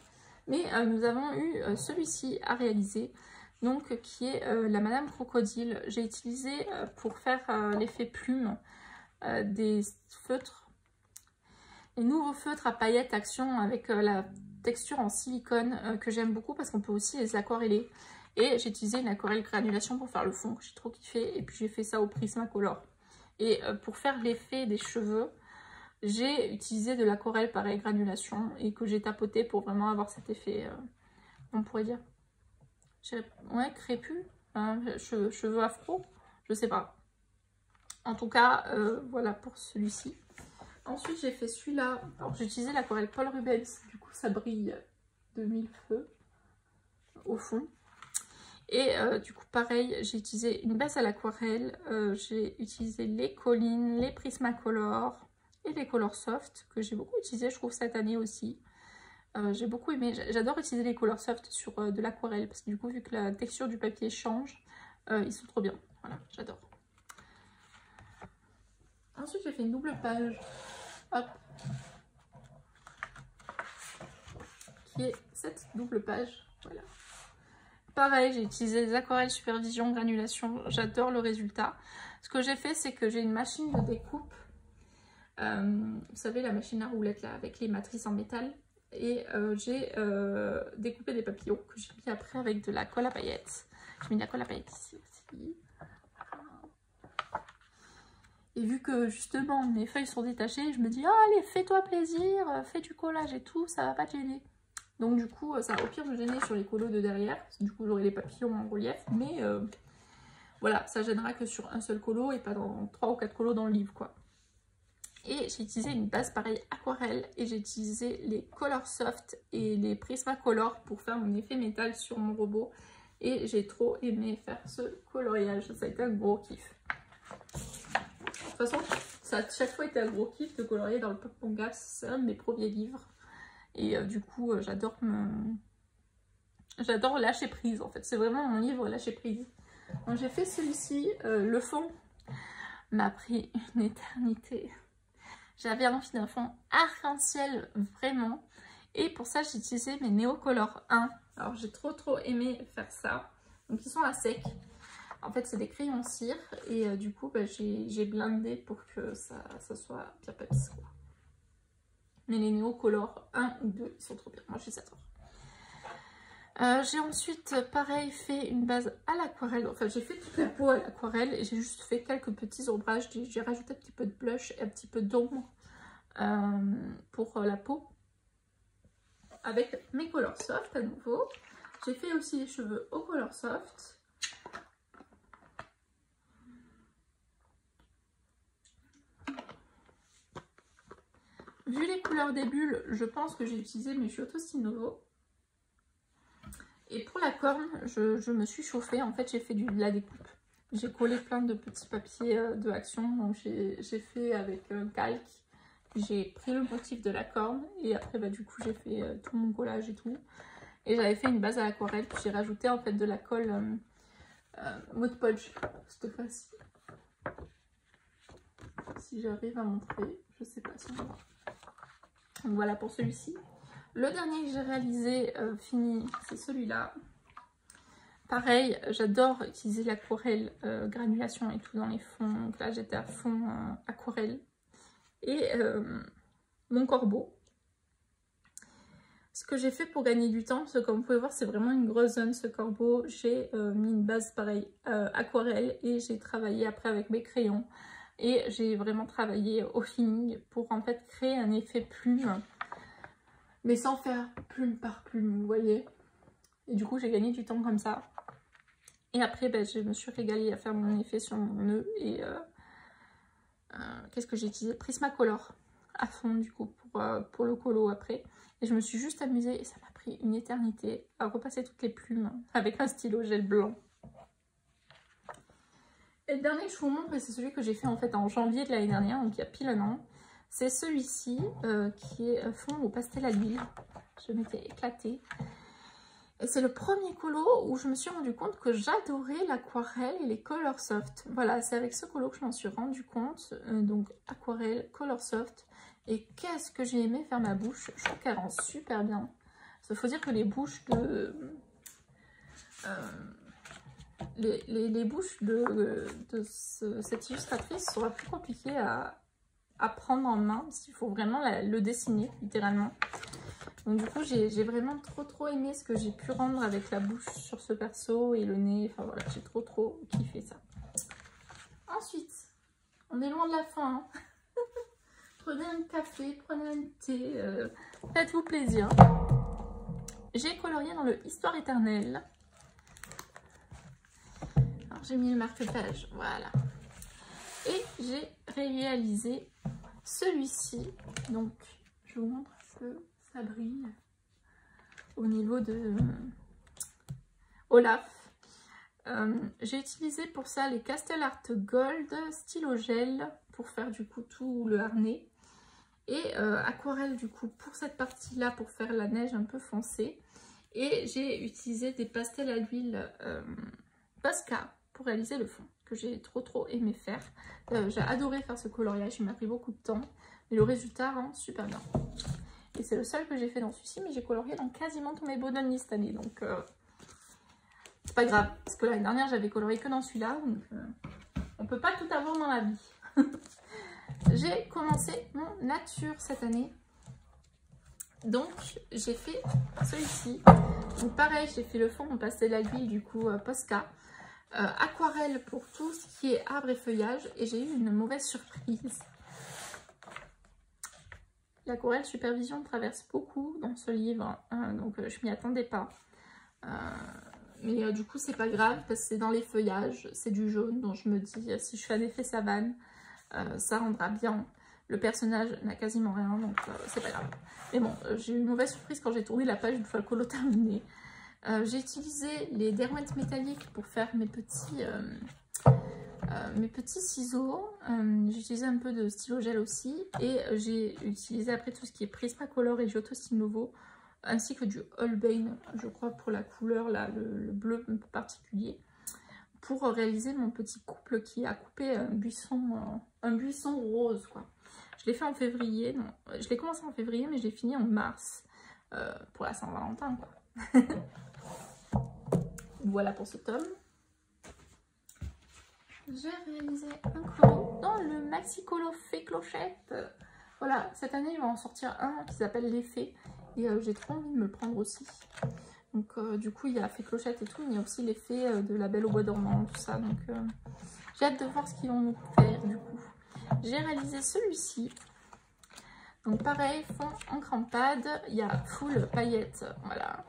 Speaker 1: Mais nous avons eu celui-ci à réaliser. Donc qui est la Madame Crocodile. J'ai utilisé pour faire l'effet plume des feutres. Les nouveaux feutres à paillettes Action avec la texture en silicone que j'aime beaucoup parce qu'on peut aussi les aquareller. Et j'ai utilisé une aquarelle granulation pour faire le fond que j'ai trop kiffé. Et puis j'ai fait ça au Prismacolor. Et pour faire l'effet des cheveux, j'ai utilisé de l'aquarelle pareil granulation et que j'ai tapoté pour vraiment avoir cet effet, on pourrait dire, ouais, crépus, hein, cheveux afro, je sais pas. En tout cas, voilà pour celui-ci. Ensuite, j'ai fait celui-là. Alors, j'ai utilisé l'aquarelle Paul Rubens. Du coup, ça brille de mille feux au fond. Et du coup, pareil, j'ai utilisé une base à l'aquarelle. J'ai utilisé les Collines, les Prismacolor et les Color Soft que j'ai beaucoup utilisé, je trouve, cette année aussi. J'ai beaucoup aimé. J'adore utiliser les Color Soft sur de l'aquarelle parce que du coup, vu que la texture du papier change, ils sont trop bien. Voilà, j'adore. Ensuite, j'ai fait une double page, hop, qui est cette double page, voilà. Pareil, j'ai utilisé des aquarelles Supervision granulation, j'adore le résultat. Ce que j'ai fait, c'est que j'ai une machine de découpe, vous savez, la machine à roulettes là, avec les matrices en métal, et j'ai découpé des papillons que j'ai mis après avec de la colle à paillettes. J'ai mis de la colle à paillettes ici aussi. Et vu que justement mes feuilles sont détachées, je me dis, oh, allez, fais-toi plaisir, fais du collage et tout, ça va pas te gêner. Donc du coup, ça va au pire me gêner sur les colos de derrière, parce que du coup j'aurai les papillons en relief, mais voilà, ça gênera que sur un seul colo et pas dans 3 ou 4 colos dans le livre, quoi. Et j'ai utilisé une base pareille aquarelle, et j'ai utilisé les Color Soft et les Prismacolor pour faire mon effet métal sur mon robot. Et j'ai trop aimé faire ce coloriage, ça a été un gros kiff. De toute façon, ça a chaque fois été un gros kiff de colorier dans le Pop Manga, c'est un de mes premiers livres. Et du coup, j'adore lâcher prise en fait. C'est vraiment mon livre lâcher prise. Donc j'ai fait celui-ci. Le fond m'a pris une éternité. J'avais envie d'un fond arc-en-ciel vraiment. Et pour ça, j'ai utilisé mes Neocolor 1. Alors j'ai trop aimé faire ça. Donc ils sont à sec. En fait, c'est des crayons cire et du coup, bah, j'ai blindé pour que ça soit bien papisse, quoi. Mais les Neocolor 1 ou 2, ils sont trop bien. Moi, je les adore. J'ai ensuite, pareil, fait une base à l'aquarelle. Enfin, j'ai fait toute la peau à l'aquarelle et j'ai juste fait quelques petits ombrages. J'ai rajouté un petit peu de blush et un petit peu d'ombre pour la peau. Avec mes Color Soft à nouveau. J'ai fait aussi les cheveux au Color Soft. Vu les couleurs des bulles, je pense que j'ai utilisé mes Giotto Stinovo. Et pour la corne, je me suis chauffée. En fait, j'ai fait de la découpe. J'ai collé plein de petits papiers de Action. Donc, j'ai fait avec calque. J'ai pris le motif de la corne. Et après, bah, du coup, j'ai fait tout mon collage et tout. Et j'avais fait une base à l'aquarelle. Puis j'ai rajouté en fait de la colle Mod Podge cette fois-ci. Si j'arrive à montrer, je sais pas si on va voir. Donc voilà pour celui-ci. Le dernier que j'ai réalisé, fini, c'est celui-là. Pareil, j'adore utiliser l'aquarelle granulation et tout dans les fonds. Donc là, j'étais à fond aquarelle. Et mon corbeau. Ce que j'ai fait pour gagner du temps, parce que comme vous pouvez voir, c'est vraiment une grosse zone ce corbeau. J'ai mis une base pareil aquarelle et j'ai travaillé après avec mes crayons. Et j'ai vraiment travaillé au feeling pour en fait créer un effet plume. Mais sans faire plume par plume, vous voyez. Et du coup, j'ai gagné du temps comme ça. Et après, ben, je me suis régalée à faire mon effet sur mon nœud. Et qu'est-ce que j'ai utilisé? Prismacolor à fond, du coup, pour le colo après. Et je me suis juste amusée et ça m'a pris une éternité à repasser toutes les plumes avec un stylo gel blanc. Et le dernier que je vous montre, c'est celui que j'ai fait en fait en janvier de l'année dernière, donc il y a pile un an. C'est celui-ci qui est fond au pastel à l'huile. Je m'étais éclatée. Et c'est le premier colo où je me suis rendu compte que j'adorais l'aquarelle et les Color Soft. Voilà, c'est avec ce colo que je m'en suis rendu compte. Donc aquarelle, Color Soft. Et qu'est-ce que j'ai aimé faire ma bouche. Je trouve qu'elle rend super bien. Il faut dire que les bouches de... les bouches de cette illustratrice sera plus compliquées à prendre en main. Parce qu'il faut vraiment le dessiner, littéralement. Donc du coup, j'ai vraiment trop aimé ce que j'ai pu rendre avec la bouche sur ce perso et le nez. Enfin voilà, j'ai trop kiffé ça. Ensuite, on est loin de la fin. Hein. Prenez un café, prenez un thé, faites-vous plaisir. J'ai colorié dans le Histoire éternelle. j'ai mis le marque-page, voilà. Et j'ai réalisé celui-ci. Donc, je vous montre que ça brille au niveau de Olaf. J'ai utilisé pour ça les Castle Art Gold stylo gel pour faire du coup tout le harnais. Et aquarelle du coup pour cette partie là pour faire la neige un peu foncée. Et j'ai utilisé des pastels à l'huile Posca pour réaliser le fond, que j'ai trop aimé faire. J'ai adoré faire ce coloriage, il m'a pris beaucoup de temps, mais le résultat rend super bien. Et c'est le seul que j'ai fait dans celui-ci, mais j'ai colorié dans quasiment tous mes bonhommes cette année, donc c'est pas grave, parce que l'année dernière j'avais colorié que dans celui-là, donc on peut pas tout avoir dans la vie. J'ai commencé mon nature cette année. Donc j'ai fait celui-ci. Donc pareil, j'ai fait le fond en pastel à l'huile du coup Posca. Aquarelle pour tout ce qui est arbre et feuillage. Et j'ai eu une mauvaise surprise. L'aquarelle supervision traverse beaucoup dans ce livre. Donc je m'y attendais pas. Mais du coup c'est pas grave parce que c'est dans les feuillages. C'est du jaune. Donc je me dis si je fais un effet savane, ça rendra bien. Le personnage n'a quasiment rien, donc c'est pas grave. Mais bon, j'ai eu une mauvaise surprise quand j'ai tourné la page une fois le colo terminé. J'ai utilisé les Derwent métalliques pour faire mes petits ciseaux. J'ai utilisé un peu de stylo gel aussi. Et j'ai utilisé après tout ce qui est Prismacolor et Giotto Style Nouveau. Ainsi que du Holbein, je crois, pour la couleur, là, le bleu un peu particulier. Pour réaliser mon petit couple qui a coupé un buisson rose, quoi. Je l'ai fait en février, non, je l'ai commencé en février, mais je l'ai fini en mars pour la Saint-Valentin, quoi. Voilà pour ce tome. J'ai réalisé un colo dans le Maxi Colo Fée Clochette. Voilà, cette année, il va en sortir un qui s'appelle Les Fées. Et j'ai trop envie de me le prendre aussi. Donc, du coup, il y a Fée Clochette et tout, mais il y a aussi les fées de La Belle au Bois dormant, tout ça. Donc, j'ai hâte de voir ce qu'ils vont nous faire, du coup. J'ai réalisé celui-ci. Donc pareil, fond en crampade, il y a full paillettes, voilà.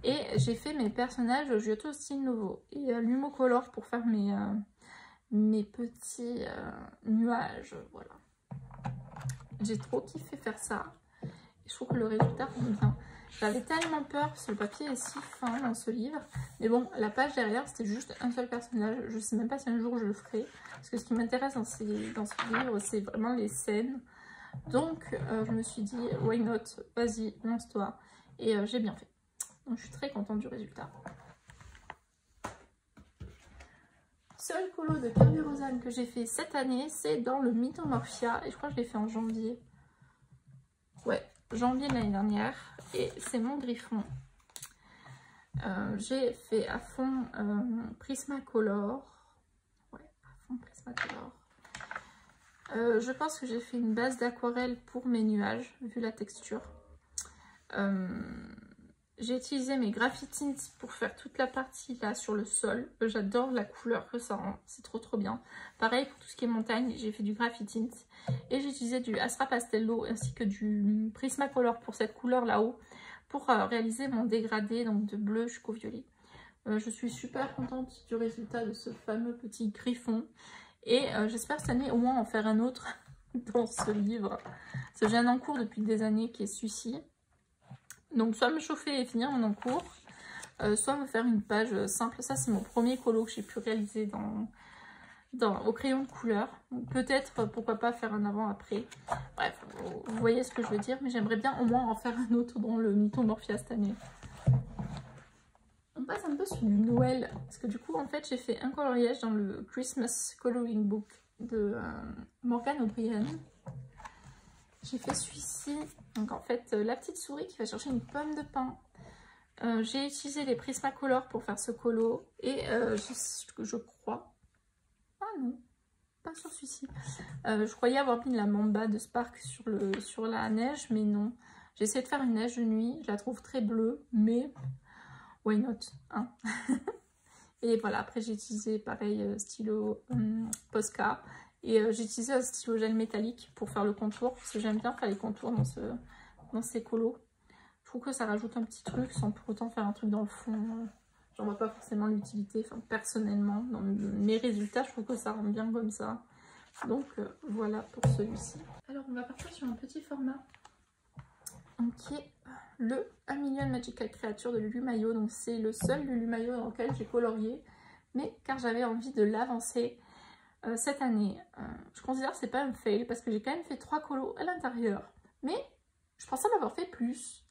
Speaker 1: Et j'ai fait mes personnages Giotto Style Nouveau. Et l'Humocolor pour faire mes petits nuages, voilà. J'ai trop kiffé faire ça. Et je trouve que le résultat rend bien. J'avais tellement peur parce que le papier est si fin dans ce livre. Mais bon, la page derrière, c'était juste un seul personnage. Je sais même pas si un jour je le ferai. Parce que ce qui m'intéresse dans ce livre, c'est vraiment les scènes. Donc, je me suis dit, why not? Vas-y, lance-toi. Et j'ai bien fait. Donc, je suis très contente du résultat. Seul colo de Kirby Rosanne que j'ai fait cette année, c'est dans le Mythomorphia. Et je crois que je l'ai fait en janvier. Ouais, janvier de l'année dernière. Et c'est mon griffon. J'ai fait à fond Prismacolor. Ouais, à fond Prismacolor. Je pense que j'ai fait une base d'aquarelle pour mes nuages, vu la texture. J'ai utilisé mes Graphitint pour faire toute la partie là sur le sol. J'adore la couleur que ça rend, c'est trop bien. Pareil pour tout ce qui est montagne, j'ai fait du Graphitint. Et j'ai utilisé du Astra Pastello ainsi que du Prismacolor pour cette couleur là-haut. Pour réaliser mon dégradé donc de bleu jusqu'au violet. Je suis super contente du résultat de ce fameux petit griffon. Et j'espère cette année au moins en faire un autre dans ce livre. Parce que j'ai un encours depuis des années qui est celui-ci. Donc soit me chauffer et finir mon encours, soit me faire une page simple. Ça c'est mon premier colo que j'ai pu réaliser au crayon de couleur. Peut-être pourquoi pas faire un avant-après. Bref, vous voyez ce que je veux dire. Mais j'aimerais bien au moins en faire un autre dans le Mythomorphia cette année. On passe un peu sur du Noël. Parce que du coup en fait j'ai fait un coloriage dans le Christmas Coloring Book de Morgane O'Brien. J'ai fait celui-ci, donc en fait la petite souris qui va chercher une pomme de pin. J'ai utilisé les Prismacolor pour faire ce colo et je crois, ah non, pas sur celui-ci, je croyais avoir mis la mamba de Spark sur la neige, mais non. J'ai essayé de faire une neige de nuit, je la trouve très bleue, mais why not, hein. Et voilà, après j'ai utilisé pareil stylo Posca. Et j'ai utilisé un stylo gel métallique pour faire le contour. Parce que j'aime bien faire les contours dans ces colos. Je trouve que ça rajoute un petit truc sans pour autant faire un truc dans le fond. j'en vois pas forcément l'utilité, enfin personnellement, dans mes résultats, je trouve que ça rend bien comme ça. Donc voilà pour celui-ci. Alors on va partir sur un petit format qui est le 1 million Magical Creature de Lulumayo. Donc c'est le seul Lulumayo dans lequel j'ai colorié, mais car j'avais envie de l'avancer cette année. Je considère que c'est pas un fail parce que j'ai quand même fait 3 colos à l'intérieur, mais je pensais m'avoir fait plus.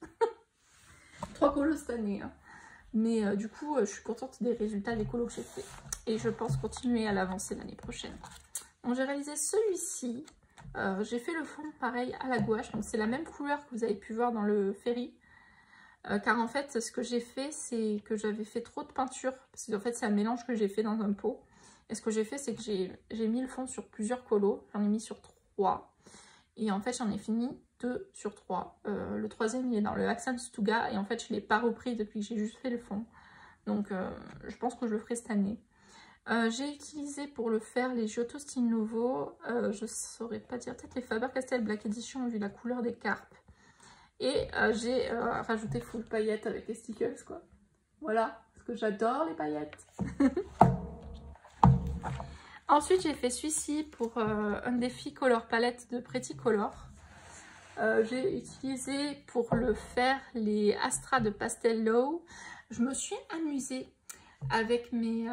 Speaker 1: 3 colos cette année, hein. Mais du coup je suis contente des résultats des colos que j'ai fait et je pense continuer à l'avancer l'année prochaine. Donc j'ai réalisé celui-ci. J'ai fait le fond pareil à la gouache, donc c'est la même couleur que vous avez pu voir dans le ferry, car en fait ce que j'ai fait c'est que j'avais fait trop de peinture, parce que en fait c'est un mélange que j'ai fait dans un pot, et ce que j'ai fait c'est que j'ai mis le fond sur plusieurs colos, j'en ai mis sur 3, et en fait j'en ai fini 2 sur 3, le troisième il est dans le Accent Stuga, et en fait je ne l'ai pas repris depuis que j'ai juste fait le fond, donc je pense que je le ferai cette année. J'ai utilisé pour le faire les Giotto Style Nouveau, je saurais pas dire, peut-être les Faber-Castell Black Edition vu la couleur des carpes. Et j'ai rajouté full paillettes avec les stickers quoi. Voilà, parce que j'adore les paillettes. Ensuite j'ai fait celui-ci pour un défi Color Palette de Pretty Color. J'ai utilisé pour le faire les Astra de Pastello. Je me suis amusée avec mes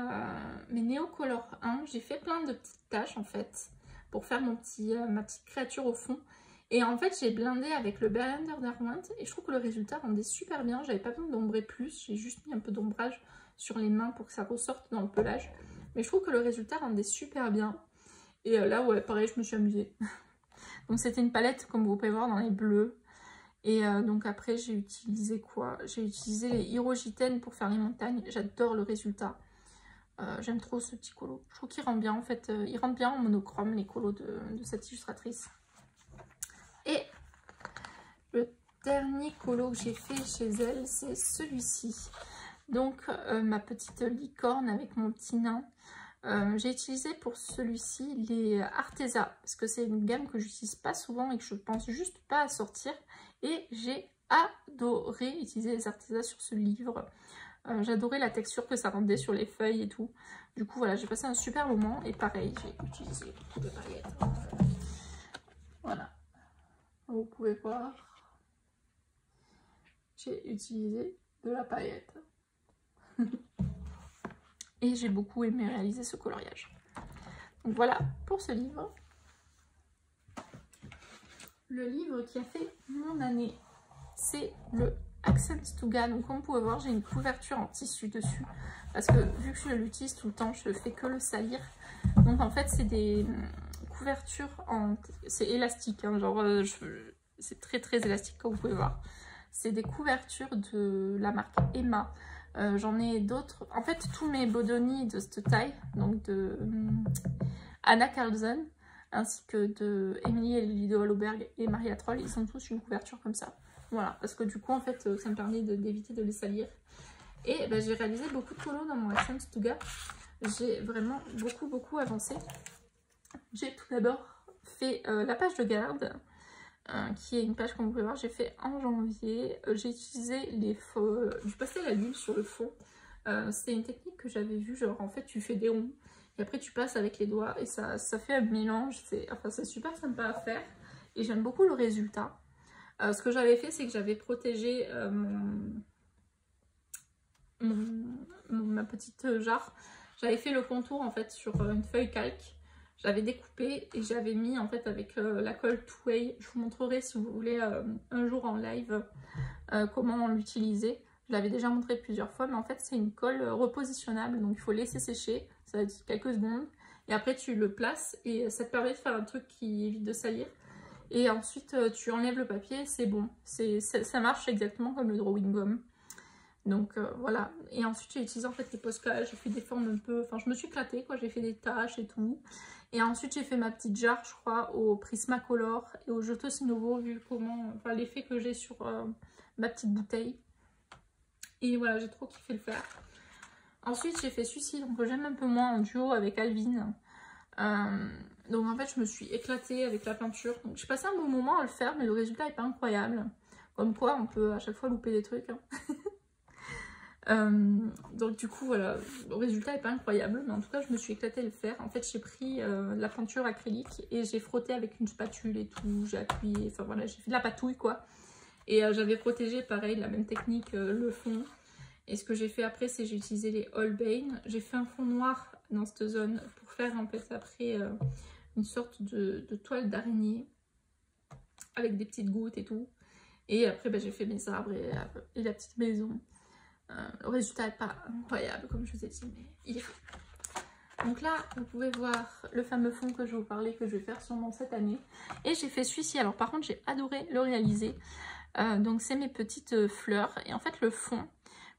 Speaker 1: Neocolor 1, j'ai fait plein de petites taches en fait pour faire ma petite créature au fond. Et en fait j'ai blindé avec le Blender Derwent et je trouve que le résultat rendait super bien. J'avais pas besoin d'ombrer plus, j'ai juste mis un peu d'ombrage sur les mains pour que ça ressorte dans le pelage. Mais je trouve que le résultat rendait super bien. Et là ouais pareil je me suis amusée. Donc c'était une palette comme vous pouvez voir dans les bleus. Et donc après j'ai utilisé quoi? J'ai utilisé les Hirogiten pour faire les montagnes. J'adore le résultat. J'aime trop ce petit colo. Je trouve qu'il rend bien en fait. Il rentre bien en monochrome les colos de cette illustratrice. Et le dernier colo que j'ai fait chez elle c'est celui-ci. Donc ma petite licorne avec mon petit nain. J'ai utilisé pour celui-ci les Arteza parce que c'est une gamme que j'utilise pas souvent et que je pense juste pas à sortir, et j'ai adoré utiliser les Arteza sur ce livre. J'adorais la texture que ça rendait sur les feuilles et tout. Du coup voilà, j'ai passé un super moment et pareil j'ai utilisé beaucoup de paillettes. Voilà, vous pouvez voir, j'ai utilisé de la paillette. Et j'ai beaucoup aimé réaliser ce coloriage. Donc voilà pour ce livre. Le livre qui a fait mon année, c'est le Accent Stuga. Donc comme vous pouvez voir, j'ai une couverture en tissu dessus. Parce que vu que je l'utilise tout le temps, je fais que le salir. Donc en fait, c'est des couvertures en... C'est élastique, hein, genre c'est très très élastique comme vous pouvez voir. C'est des couvertures de la marque Emma. J'en ai d'autres. En fait, tous mes Bodoni de cette taille, donc de Anna Carlson, ainsi que de Emily Lido Holoberg et Maria Troll, ils ont tous une couverture comme ça. Voilà, parce que du coup, en fait, ça me permet d'éviter de les salir. Et ben, j'ai réalisé beaucoup de colos dans mon Accent Stuga. J'ai vraiment beaucoup avancé. J'ai tout d'abord fait la page de garde. Qui est une page comme vous pouvez voir, j'ai fait en janvier. J'ai utilisé du pastel à l'huile sur le fond. C'est une technique que j'avais vue, genre en fait tu fais des ronds et après tu passes avec les doigts et ça fait un mélange. C'est super sympa à faire et j'aime beaucoup le résultat. Ce que j'avais fait, c'est que j'avais protégé ma petite jarre. J'avais fait le contour en fait sur une feuille calque. J'avais découpé et j'avais mis en fait avec la colle Two Way. Je vous montrerai si vous voulez un jour en live comment l'utiliser. Je l'avais déjà montré plusieurs fois, mais en fait c'est une colle repositionnable, donc il faut laisser sécher, ça va être quelques secondes. Et après tu le places et ça te permet de faire un truc qui évite de salir. Et ensuite tu enlèves le papier, c'est bon. Ça marche exactement comme le drawing gum. Donc voilà, et ensuite j'ai utilisé en fait les Posca, j'ai fait des formes un peu, enfin je me suis éclatée quoi, j'ai fait des taches et tout. Et ensuite j'ai fait ma petite jarre je crois au Prismacolor et au Giotto Style Nouveau vu comment, enfin l'effet que j'ai sur ma petite bouteille. Et voilà, j'ai trop kiffé le faire. Ensuite j'ai fait celui-ci, donc que j'aime un peu moins en duo avec Alvin. Donc en fait je me suis éclatée avec la peinture, donc j'ai passé un bon moment à le faire mais le résultat est pas incroyable. Comme quoi on peut à chaque fois louper des trucs hein. Donc du coup voilà, le résultat n'est pas incroyable, mais en tout cas je me suis éclatée à le faire. En fait j'ai pris la peinture acrylique et j'ai frotté avec une spatule et tout, j'ai appuyé, enfin voilà, j'ai fait de la patouille quoi. Et j'avais protégé pareil, la même technique, le fond. Et ce que j'ai fait après, c'est j'ai utilisé les Holbein. J'ai fait un fond noir dans cette zone pour faire en fait après une sorte de toile d'araignée avec des petites gouttes et tout. Et après j'ai fait mes arbres et la petite maison. Le résultat n'est pas incroyable comme je vous ai dit, mais il est fou. Donc là, vous pouvez voir le fameux fond que je vous parlais, que je vais faire sûrement cette année. Et j'ai fait celui-ci. Alors par contre, j'ai adoré le réaliser. Donc c'est mes petites fleurs. Et en fait, le fond,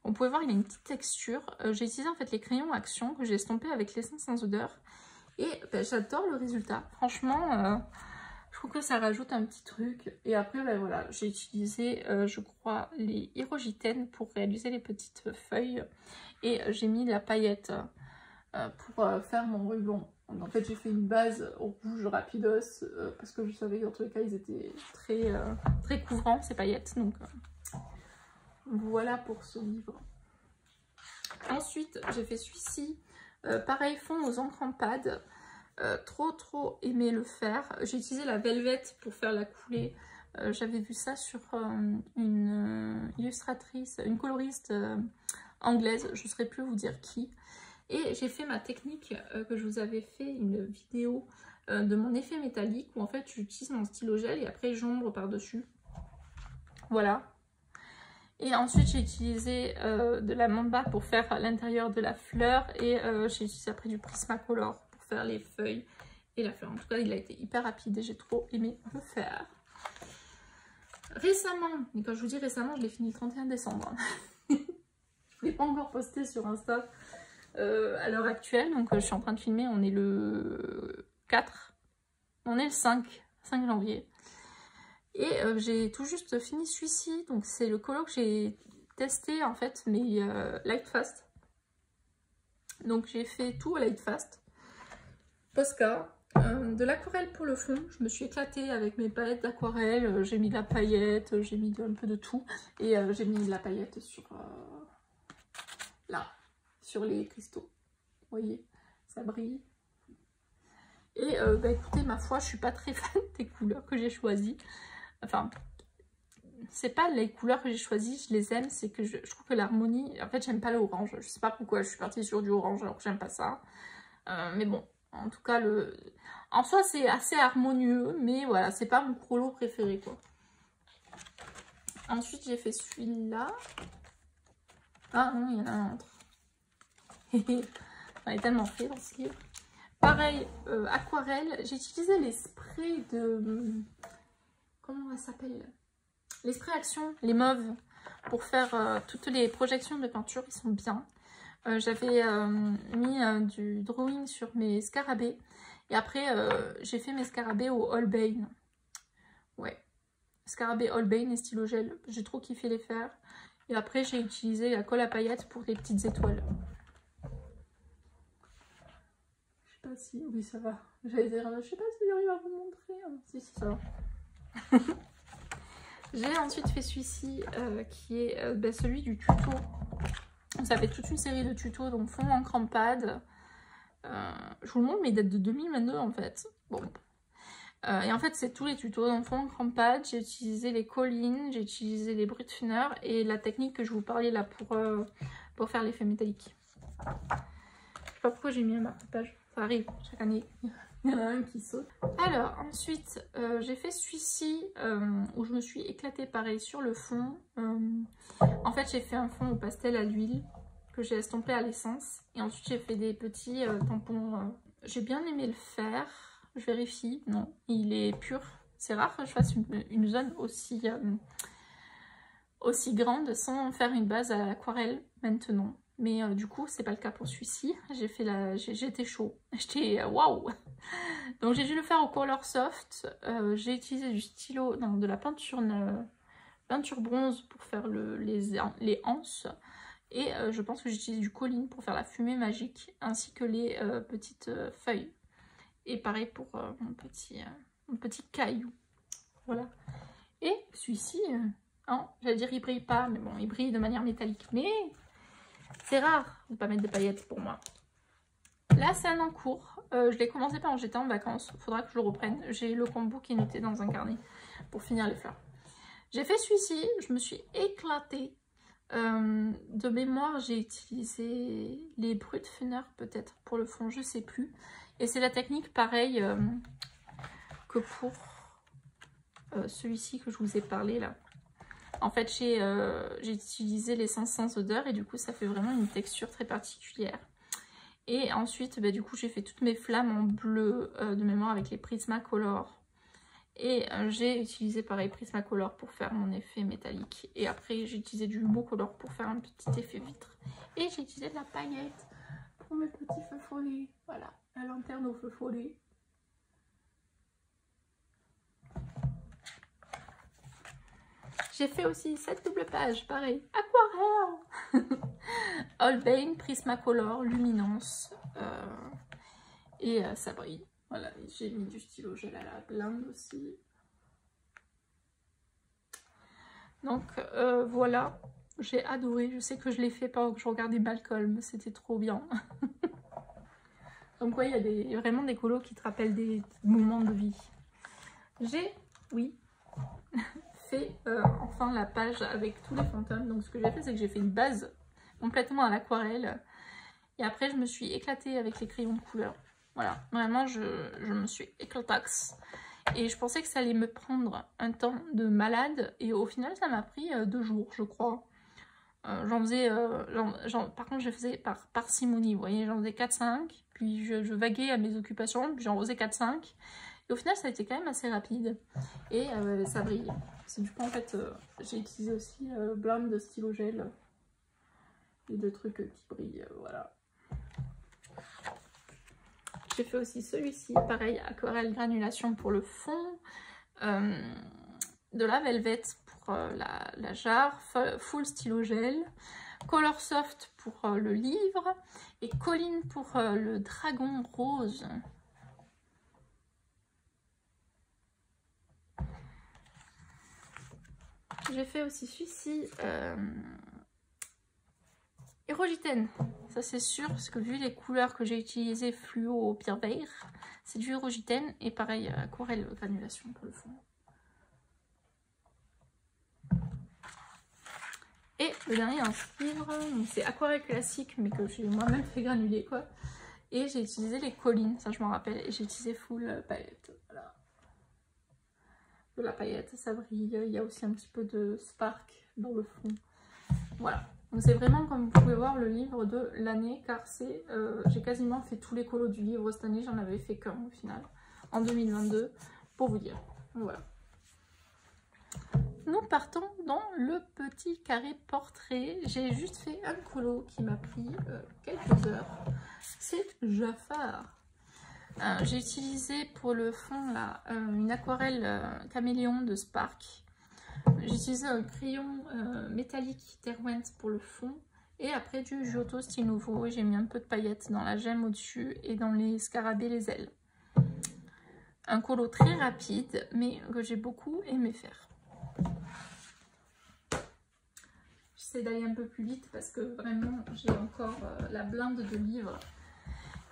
Speaker 1: vous pouvez voir, il a une petite texture. J'ai utilisé en fait les crayons Action que j'ai estompés avec l'essence sans odeur. Et j'adore le résultat. Franchement, je trouve que ça rajoute un petit truc. Et après, voilà, j'ai utilisé, je crois, les Hirogiten pour réaliser les petites feuilles. Et j'ai mis de la paillette pour faire mon ruban. Donc, en fait, j'ai fait une base au rouge rapidos parce que je savais que dans tous les cas, ils étaient très couvrants, ces paillettes. Donc, voilà pour ce livre. Ensuite, j'ai fait celui-ci. Pareil, fond aux encres en pad. Trop aimé le faire. J'ai utilisé la Velvet pour faire la coulée. J'avais vu ça sur une illustratrice, une coloriste anglaise, je ne saurais plus vous dire qui. Et j'ai fait ma technique que je vous avais fait une vidéo de mon effet métallique où en fait j'utilise mon stylo gel et après j'ombre par-dessus. Voilà. Et ensuite j'ai utilisé de la mamba pour faire l'intérieur de la fleur et j'ai utilisé après du Prismacolor pour faire les feuilles et la fleur. En tout cas il a été hyper rapide et j'ai trop aimé le faire. Récemment, et quand je vous dis récemment, je l'ai fini le 31 décembre. Je ne l'ai pas encore posté sur Insta à l'heure actuelle, donc je suis en train de filmer, on est le 4, on est le 5 janvier. Et j'ai tout juste fini celui-ci, donc c'est le colo que j'ai testé en fait, mais light fast. Donc j'ai fait tout à light fast. Posca, de l'aquarelle pour le fond, je me suis éclatée avec mes palettes d'aquarelle, j'ai mis de la paillette, j'ai mis un peu de tout, et j'ai mis de la paillette sur là, sur les cristaux. Vous voyez, ça brille. Et écoutez, ma foi, je suis pas très fan des couleurs que j'ai choisies. Enfin, c'est pas les couleurs que j'ai choisies, je les aime, c'est que je trouve que l'harmonie, en fait j'aime pas l'orange, je sais pas pourquoi je suis partie sur du orange alors que j'aime pas ça, mais bon, en tout cas en soi c'est assez harmonieux, mais voilà, c'est pas mon colo préféré quoi. Ensuite j'ai fait celui-là, ah non il y en a un autre, j'en ai tellement fait dans ce livre. Pareil, aquarelle, j'ai utilisé les sprays de, comment ça s'appelle, les sprays Action, les mauves, pour faire toutes les projections de peinture, ils sont bien. J'avais mis du drawing sur mes scarabées. Et après, j'ai fait mes scarabées au Holbein. Ouais, scarabées Holbein et stylo gel. J'ai trop kiffé les faire. Et après, j'ai utilisé la colle à paillettes pour les petites étoiles. Je sais pas si... Oui, ça va. J'allais dire, je sais pas si j'arrive à vous montrer. Si, ça va. J'ai ensuite fait celui-ci qui est celui du tuto. Ça fait toute une série de tutos, donc fond encre en pad. Je vous le montre, mais il date de 2022 en fait. Bon. Et en fait, c'est tous les tutos. Donc fond encre en pad, j'ai utilisé les collines, j'ai utilisé les Brutfuner et la technique que je vous parlais là pour faire l'effet métallique. Je sais pas pourquoi j'ai mis un marque-page. Ça arrive chaque année. Il y en a un qui saute. Alors, ensuite, j'ai fait celui-ci où je me suis éclatée pareil sur le fond. En fait, j'ai fait un fond au pastel à l'huile que j'ai estompé à l'essence. Et ensuite, j'ai fait des petits tampons. J'ai bien aimé le faire. Je vérifie. Non, il est pur. C'est rare que je fasse une zone aussi grande sans faire une base à l'aquarelle maintenant. Mais du coup, c'est pas le cas pour celui-ci. J'étais chaud. J'étais waouh. Donc j'ai dû le faire au Color Soft. J'ai utilisé du stylo, non, de la peinture bronze pour faire les anses. Et je pense que j'utilise du colline pour faire la fumée magique, ainsi que les petites feuilles. Et pareil pour mon petit caillou. Voilà. Et celui-ci, j'allais dire il brille pas, mais bon, il brille de manière métallique. Mais C'est rare de pas mettre des paillettes pour moi. Là, c'est un en cours. Je l'ai commencé pendant que j'étais en vacances. Il faudra que je le reprenne. J'ai le combo qui est noté dans un carnet pour finir les fleurs. J'ai fait celui-ci. Je me suis éclatée. De mémoire, j'ai utilisé les Brutfunner peut-être pour le fond, je sais plus. Et c'est la technique pareille que pour celui-ci que je vous ai parlé là. En fait, j'ai utilisé l'essence sans odeur et du coup, ça fait vraiment une texture très particulière. Et ensuite, bah, du coup, j'ai fait toutes mes flammes en bleu de mémoire avec les Prismacolor. Et j'ai utilisé pareil Prismacolor pour faire mon effet métallique. Et après, j'ai utilisé du Mocolor pour faire un petit effet vitre. Et j'ai utilisé de la paillette pour mes petits feux follets. Voilà, la lanterne aux feux follets. J'ai fait aussi cette double page, pareil, aquarelle. Holbein, Prismacolor, Luminance. Et ça brille. Voilà, j'ai mis du stylo gel à la blinde aussi. Donc voilà, j'ai adoré. Je sais que je l'ai fait pendant que je regardais Malcolm, c'était trop bien. Donc ouais, il y a vraiment des colos qui te rappellent des moments de vie. J'ai, oui, fait enfin la page avec tous les fantômes. Donc ce que j'ai fait, c'est que j'ai fait une base complètement à l'aquarelle. Et après, je me suis éclatée avec les crayons de couleur. Voilà, vraiment, je me suis éclataxe. Et je pensais que ça allait me prendre un temps de malade. Et au final, ça m'a pris 2 jours, je crois. J'en faisais... par contre, je faisais par parcimonie. Vous voyez, j'en faisais 4-5. Puis je vaguais à mes occupations. Puis j'en faisais 4-5. Et au final, ça a été quand même assez rapide. Et ça brille. C'est du coup, en fait, j'ai utilisé aussi blinde de stylo gel. Et de trucs qui brillent, voilà. J'ai fait aussi celui-ci, pareil, aquarelle granulation pour le fond, de la Velvet pour la jarre, full stylo gel, Color Soft pour le livre et Colline pour le dragon rose. J'ai fait aussi celui-ci, Érogitène, ça c'est sûr, parce que vu les couleurs que j'ai utilisées, fluo au pire vert, c'est du Érogitène et pareil, aquarelle granulation pour le fond. Et le dernier en livre, c'est aquarelle classique, mais que j'ai moi-même fait granuler quoi. Et j'ai utilisé les collines, ça je m'en rappelle, et j'ai utilisé full paillette, voilà. De la paillette, ça brille, il y a aussi un petit peu de spark dans le fond, voilà. Donc c'est vraiment, comme vous pouvez voir, le livre de l'année, car c'est, j'ai quasiment fait tous les colos du livre cette année, j'en avais fait qu'un au final, en 2022, pour vous dire. Voilà. Nous partons dans le petit carré portrait. J'ai juste fait un colo qui m'a pris quelques heures. C'est Jafar. J'ai utilisé pour le fond là une aquarelle caméléon de Spark. J'ai utilisé un crayon métallique Derwent pour le fond. Et après du Giotto style nouveau. J'ai mis un peu de paillettes dans la gemme au-dessus et dans les scarabées les ailes. Un colo très rapide mais que j'ai beaucoup aimé faire. J'essaie d'aller un peu plus vite parce que vraiment j'ai encore la blinde de livres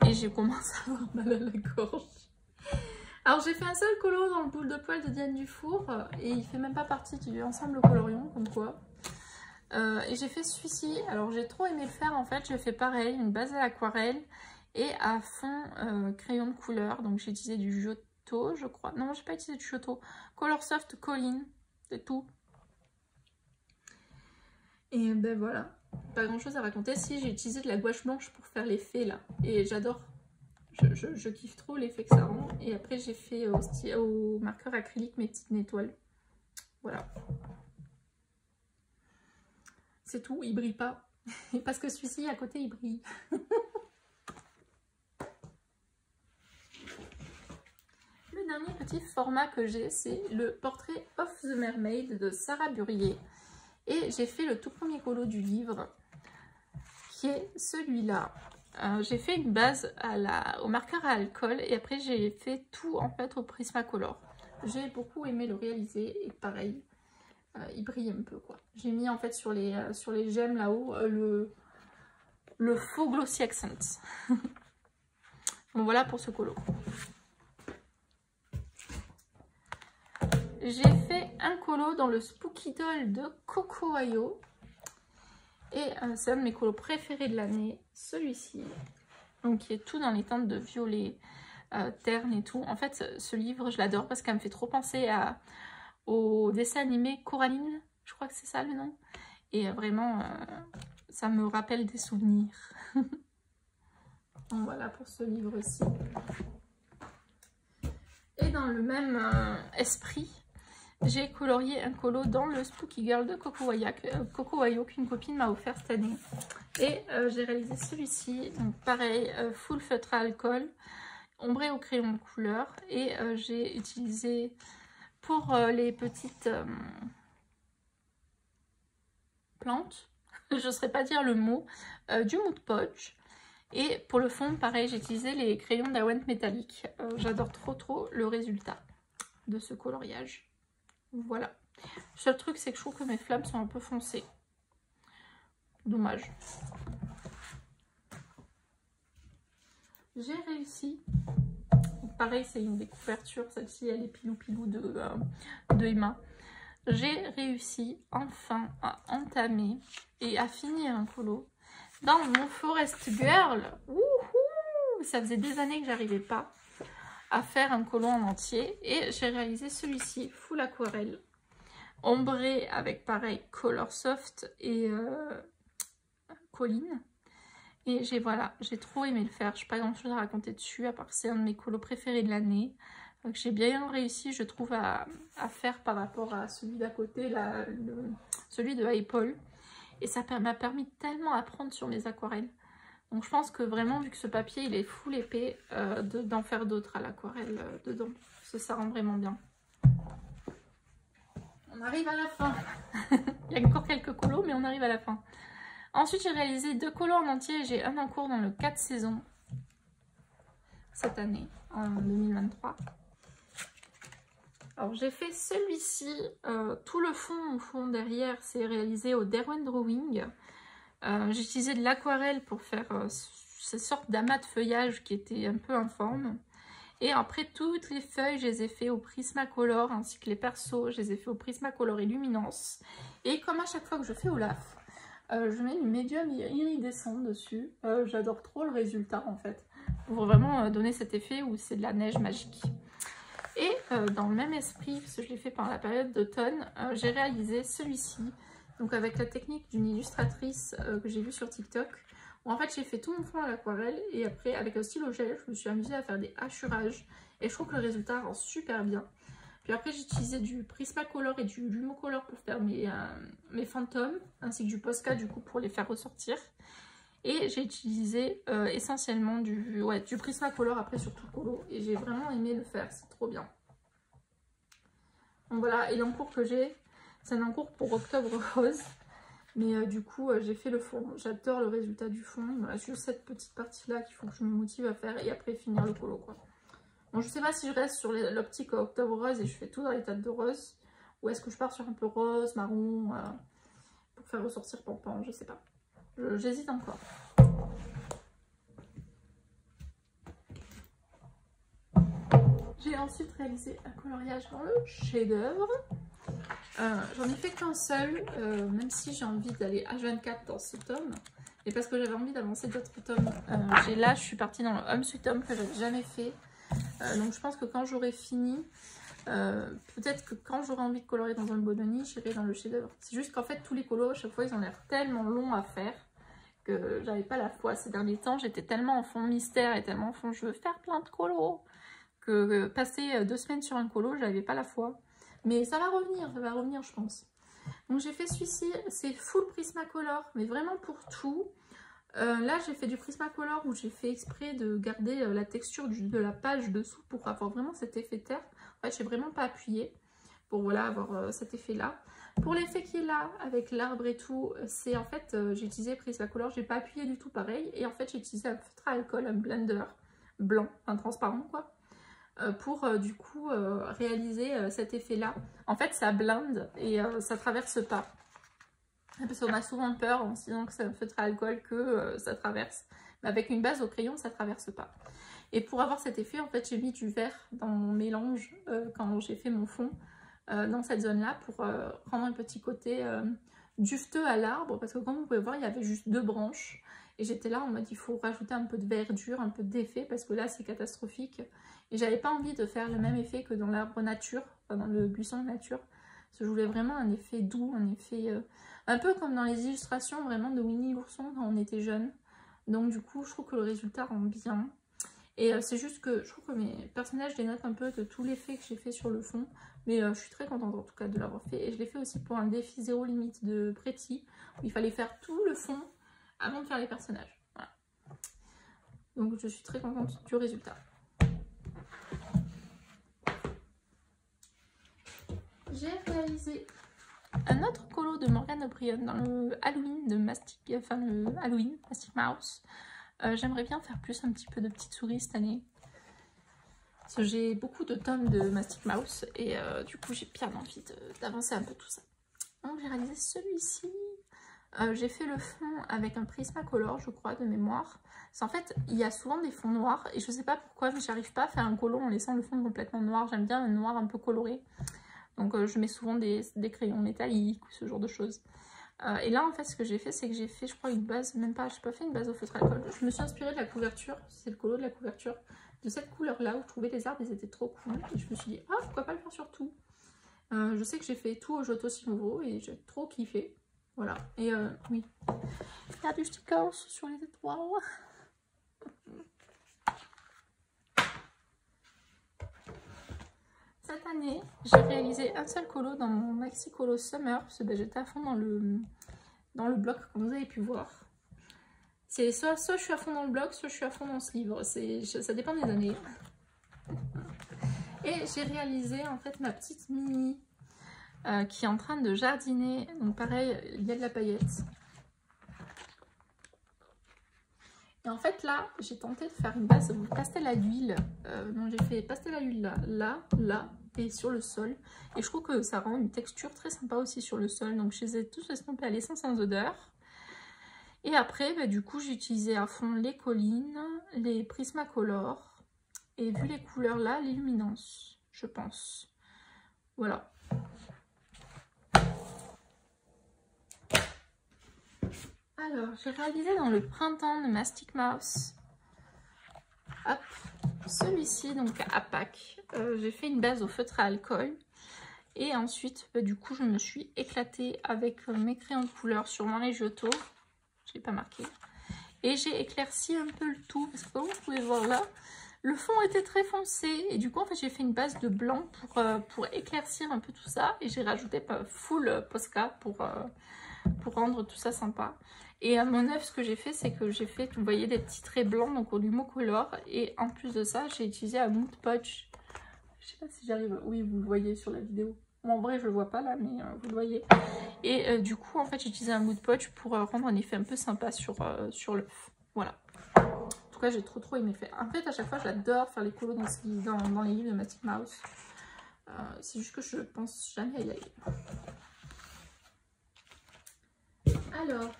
Speaker 1: et j'ai commencé à avoir mal à la gorge. Alors j'ai fait un seul colo dans le boule de poil de Diane Dufour et il fait même pas partie du ensemble colorion comme quoi. Et j'ai fait celui-ci, alors j'ai trop aimé le faire en fait, j'ai fait pareil, une base à l'aquarelle et à fond crayon de couleur, donc j'ai utilisé du Giotto je crois, non j'ai pas utilisé du Giotto, Color Soft Colline, c'est tout. Et ben voilà, pas grand chose à raconter. Si, j'ai utilisé de la gouache blanche pour faire l'effet là. Et j'adore, je kiffe trop l'effet que ça rend. Et après j'ai fait au marqueur acrylique mes petites étoiles. Voilà. C'est tout, il brille pas. Parce que celui-ci à côté il brille. Le dernier petit format que j'ai, c'est le portrait of the Mermaid de Sarah Burier. Et j'ai fait le tout premier colo du livre, qui est celui-là. J'ai fait une base au marqueur à alcool et après j'ai fait tout en fait au Prismacolor. J'ai beaucoup aimé le réaliser et pareil, il brille un peu quoi. J'ai mis en fait sur les gemmes là-haut le faux Glossy Accents. Bon, voilà pour ce colo. J'ai fait un colo dans le Spooky Doll de Coco Ayo. Et c'est un de mes colos préférés de l'année, celui-ci. Donc qui est tout dans les teintes de violet, terne et tout. En fait, ce livre, je l'adore parce qu'elle me fait trop penser au dessin animé Coraline. Je crois que c'est ça le nom. Et vraiment, ça me rappelle des souvenirs. Donc voilà pour ce livre-ci. Et dans le même esprit, j'ai colorié un colo dans le Spooky Girl de Coco Ayo qu'une copine m'a offert cette année. Et j'ai réalisé celui-ci. Donc pareil, full feutre à alcool, ombré au crayon de couleur. Et j'ai utilisé pour les petites plantes, je ne saurais pas dire le mot, du Mood Podge. Et pour le fond, pareil, j'ai utilisé les crayons d'Awent métallique. J'adore trop le résultat de ce coloriage. Voilà. Le seul truc, c'est que je trouve que mes flammes sont un peu foncées. Dommage. J'ai réussi. Pareil, c'est une des couvertures. Celle-ci, elle est pilou de Emma. J'ai réussi enfin à entamer et à finir un colo dans mon Forest Girl. Wouhou! Ça faisait des années que j'arrivais pas à faire un colo en entier. Et j'ai réalisé celui-ci, full aquarelle. Ombré avec pareil, Color Soft et Colline. Et j'ai trop aimé le faire. Je n'ai pas grand chose à raconter dessus, à part que c'est un de mes colos préférés de l'année. J'ai bien réussi, je trouve, à faire par rapport à celui d'à côté, celui de Apple. Et ça m'a permis tellement d'apprendre sur mes aquarelles. Donc je pense que vraiment, vu que ce papier il est full épais, d'en faire d'autres à l'aquarelle dedans. Parce que ça rend vraiment bien. On arrive à la fin. Il y a encore quelques colos, mais on arrive à la fin. Ensuite, j'ai réalisé 2 colos en entier. J'ai un en cours dans le 4 saisons cette année, en 2023. Alors, j'ai fait celui-ci. Tout le fond derrière, c'est réalisé au Derwent Drawing. J'ai utilisé de l'aquarelle pour faire ces sortes d'amas de feuillage qui étaient un peu informes. Et après, toutes les feuilles, je les ai fait au Prismacolor, ainsi que les persos, je les ai fait au Prismacolor et Luminance. Et comme à chaque fois que je fais Olaf, je mets une médium iridescent dessus. J'adore trop le résultat en fait, pour vraiment donner cet effet où c'est de la neige magique. Et dans le même esprit, parce que je l'ai fait pendant la période d'automne, j'ai réalisé celui-ci, donc avec la technique d'une illustratrice que j'ai vue sur TikTok, où en fait j'ai fait tout mon fond à l'aquarelle et après avec un stylo gel, je me suis amusée à faire des hachurages et je trouve que le résultat rend super bien. Puis après j'ai utilisé du Prismacolor et du Lumocolor pour faire mes fantômes, ainsi que du Posca du coup pour les faire ressortir. Et j'ai utilisé essentiellement du Prismacolor après sur tout le colo. Et j'ai vraiment aimé le faire, c'est trop bien. Donc voilà, et l'encours que j'ai, c'est un encours pour Octobre Rose. Mais du coup, j'ai fait le fond. J'adore le résultat du fond. Il me reste juste cette petite partie-là qu'il faut que je me motive à faire. Et après, finir le colo, quoi. Bon, je sais pas si je reste sur l'optique Octobre Rose et je fais tout dans les teintes de rose. Ou est-ce que je pars sur un peu rose, marron, pour faire ressortir Pampan, je sais pas. J'hésite encore. J'ai ensuite réalisé un coloriage dans le chef-d'œuvre. J'en ai fait qu'un seul, même si j'ai envie d'aller H24 dans ce tome. Et parce que j'avais envie d'avancer d'autres tomes. Là, je suis partie dans le Home Sweet Home que j'avais jamais fait. Donc je pense que quand j'aurai fini, peut-être que quand j'aurai envie de colorier dans un Bodoni, j'irai dans le chef-d'œuvre. C'est juste qu'en fait, tous les colos, à chaque fois, ils ont l'air tellement longs à faire que j'avais pas la foi. Ces derniers temps, j'étais tellement en fond mystère et tellement en fond je veux faire plein de colos que passer 2 semaines sur un colo, j'avais pas la foi. Mais ça va revenir je pense. Donc j'ai fait celui-ci, c'est full Prismacolor, mais vraiment pour tout. Là j'ai fait du Prismacolor où j'ai fait exprès de garder la texture de la page dessous pour avoir vraiment cet effet terre. En fait j'ai vraiment pas appuyé pour voilà, avoir cet effet là. Pour l'effet qui est là avec l'arbre et tout, c'est en fait j'ai utilisé Prismacolor, j'ai pas appuyé du tout pareil. Et en fait j'ai utilisé un feutre à alcool, un blender blanc, un transparent quoi. Pour du coup réaliser cet effet là. En fait ça blinde et ça traverse pas. Parce qu'on a souvent peur en se disant que c'est un feutre à alcool que ça traverse. Mais avec une base au crayon, ça traverse pas. Et pour avoir cet effet, en fait, j'ai mis du vert dans mon mélange quand j'ai fait mon fond dans cette zone-là pour rendre un petit côté dufteux à l'arbre. Parce que comme vous pouvez voir, il y avait juste 2 branches. Et j'étais là en mode, il faut rajouter un peu de verdure, un peu d'effet, parce que là, c'est catastrophique. Et j'avais pas envie de faire le même effet que dans l'arbre nature, enfin, dans le buisson nature. Parce que je voulais vraiment un effet doux, un effet... un peu comme dans les illustrations vraiment de Winnie l'ourson quand on était jeune. Donc du coup, je trouve que le résultat rend bien. Et c'est juste que je trouve que mes personnages dénotent un peu de tout l'effet que j'ai fait sur le fond. Mais je suis très contente en tout cas de l'avoir fait. Et je l'ai fait aussi pour un défi zéro limite de Pretty, où il fallait faire tout le fond avant de faire les personnages. Voilà. Donc je suis très contente du résultat. J'ai réalisé un autre colo de Morgan O'Brien dans le Halloween de Mastic, enfin le Halloween Mastic Mouse. J'aimerais bien faire plus un petit peu de petites souris cette année. Parce que j'ai beaucoup de tomes de Mastic Mouse et du coup j'ai bien envie d'avancer un peu tout ça. Donc j'ai réalisé celui-ci. J'ai fait le fond avec un Prismacolor, je crois, de mémoire. En fait, il y a souvent des fonds noirs et je sais pas pourquoi, mais j'arrive pas à faire un colo en laissant le fond complètement noir. J'aime bien un noir un peu coloré. Donc je mets souvent des crayons métalliques ou ce genre de choses. Et là en fait ce que j'ai fait c'est que j'ai fait je crois une base, même pas, j'ai pas fait une base au feutre alcool. Je me suis inspirée de la couverture, c'est le colo de la couverture, de cette couleur là où je trouvais les arbres ils étaient trop cool. Et je me suis dit ah pourquoi pas le faire sur tout. Je sais que j'ai fait tout au Giotto Simovo et j'ai trop kiffé. Voilà, et oui, il y a du stickers sur les étoiles. Cette année, j'ai réalisé un seul colo dans mon Maxi Colo Summer, parce que j'étais à fond dans le bloc, comme vous avez pu voir. C'est soit je suis à fond dans le bloc, soit je suis à fond dans ce livre, ça dépend des années. Et j'ai réalisé en fait ma petite Mini qui est en train de jardiner, donc pareil, il y a de la paillette. Et en fait là, j'ai tenté de faire une base pastel à l'huile. Donc j'ai fait pastel à l'huile là et sur le sol. Et je trouve que ça rend une texture très sympa aussi sur le sol. Donc je les ai tous estampés à l'essence sans odeur. Et après, bah, du coup, j'ai utilisé à fond les collines, les Prismacolor. Et vu les couleurs là, les luminances, je pense. Voilà. Alors, j'ai réalisé dans le printemps de Mastic Mouse. Hop, celui-ci, donc à Pâques. J'ai fait une base au feutre à alcool. Et ensuite, bah, du coup, je me suis éclatée avec mes crayons de couleur, sûrement les Giotto. Je l'ai pas marqué. Et j'ai éclairci un peu le tout. Parce que comme vous pouvez voir là, le fond était très foncé. Et du coup, en fait, j'ai fait une base de blanc pour éclaircir un peu tout ça. Et j'ai rajouté full Posca pour rendre tout ça sympa. Et à mon œuvre, ce que j'ai fait, c'est que j'ai fait, vous voyez, des petits traits blancs, donc au Lumocolor. Et en plus de ça, j'ai utilisé un Mood Podge. Je sais pas si j'arrive... Oui, vous le voyez sur la vidéo. Bon, en vrai, je le vois pas là, mais vous le voyez. Et du coup, en fait, j'ai utilisé un Mood Podge pour rendre un effet un peu sympa sur l'œuf. Voilà. En tout cas, j'ai trop aimé faire. En fait, à chaque fois, j'adore faire les colos dans les livres de Mastic Mouse. C'est juste que je pense jamais à y aller. Alors,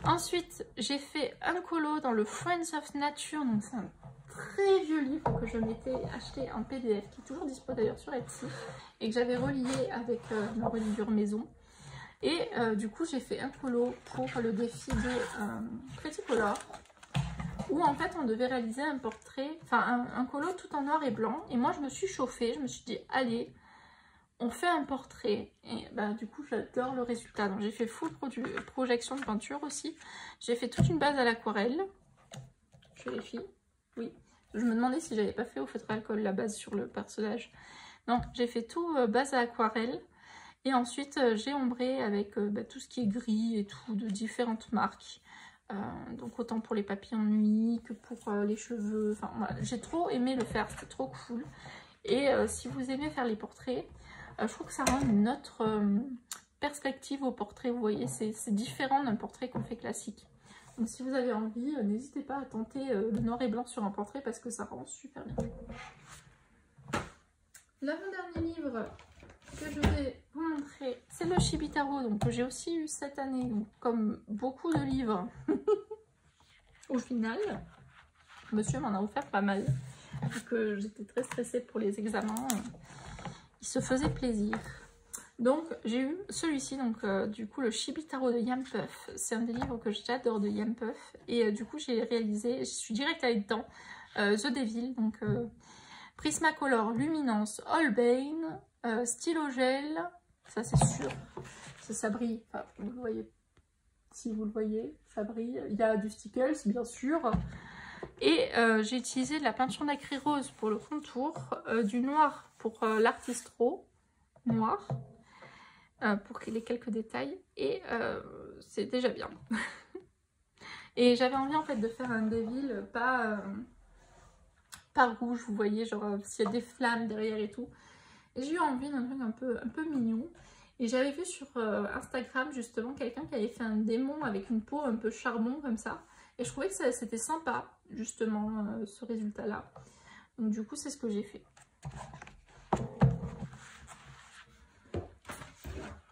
Speaker 1: ensuite, j'ai fait un colo dans le Friends of Nature. Donc, c'est un très vieux livre que je m'étais acheté en PDF, qui est toujours dispo d'ailleurs sur Etsy, et que j'avais relié avec ma reliure maison. Et du coup, j'ai fait un colo pour le défi de Pretty Color, où en fait, on devait réaliser un portrait, enfin un colo tout en noir et blanc. Et moi, je me suis chauffée, je me suis dit, allez, on fait un portrait. Et bah, du coup, j'adore le résultat. Donc, j'ai fait full projection de peinture aussi. J'ai fait toute une base à l'aquarelle. Je vérifie. Oui. Je me demandais si j'avais pas fait au feutre à alcool la base sur le personnage. Donc, j'ai fait tout base à aquarelle. Et ensuite, j'ai ombré avec tout ce qui est gris et tout, de différentes marques. Donc autant pour les papillons de nuit que pour les cheveux. Enfin, voilà. J'ai trop aimé le faire, c'était trop cool. Et si vous aimez faire les portraits, je trouve que ça rend une autre perspective au portrait. Vous voyez, c'est différent d'un portrait qu'on fait classique. Donc si vous avez envie, n'hésitez pas à tenter le noir et blanc sur un portrait parce que ça rend super bien. L'avant-dernier livre que je vais vous montrer, c'est le Shibitaro, donc que j'ai aussi eu cette année, donc, comme beaucoup de livres. Au final, monsieur m'en a offert pas mal, vu que j'étais très stressée pour les examens. Il se faisait plaisir. Donc j'ai eu celui-ci, donc du coup le Shibitaro de Yam Puff. C'est un des livres que j'adore de Yam Puff. Et du coup j'ai réalisé, je suis direct allée dedans, The Devil, donc Prismacolor, Luminance, Holbein, stylo gel, ça c'est sûr, ça brille, enfin vous le voyez, si vous le voyez, ça brille. Il y a du Stickles bien sûr. Et j'ai utilisé de la peinture nacré rose pour le contour, du noir pour l'artistro noir, pour les quelques détails, et c'est déjà bien. Et j'avais envie en fait de faire un Devil pas rouge, vous voyez, genre s'il y a des flammes derrière et tout. Et j'ai eu envie d'un truc un peu mignon. Et j'avais vu sur Instagram justement quelqu'un qui avait fait un démon avec une peau un peu charbon comme ça. Et je trouvais que c'était sympa justement ce résultat là. Donc du coup c'est ce que j'ai fait.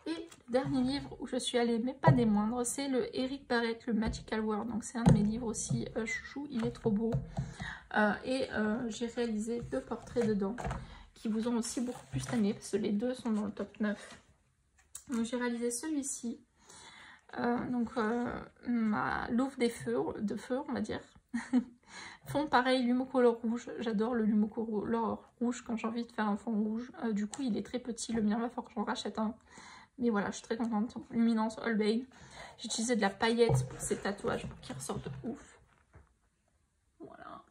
Speaker 1: Et le dernier livre où je suis allée, mais pas des moindres, c'est le Eric Barrett, le Magical World. Donc c'est un de mes livres aussi, chouchou, il est trop beau. J'ai réalisé 2 portraits dedans qui vous ont aussi beaucoup plus cette année parce que les 2 sont dans le top 9. Donc j'ai réalisé celui-ci, ma louve de feu on va dire. Fond pareil, Lumocolor rouge, j'adore le Lumocolor rouge quand j'ai envie de faire un fond rouge. Du coup il est très petit, le mien va falloir que j'en rachète un. Mais voilà, je suis très contente. Luminance Holbein. J'ai utilisé de la paillette pour ces tatouages pour qu'ils ressortent de ouf. Voilà.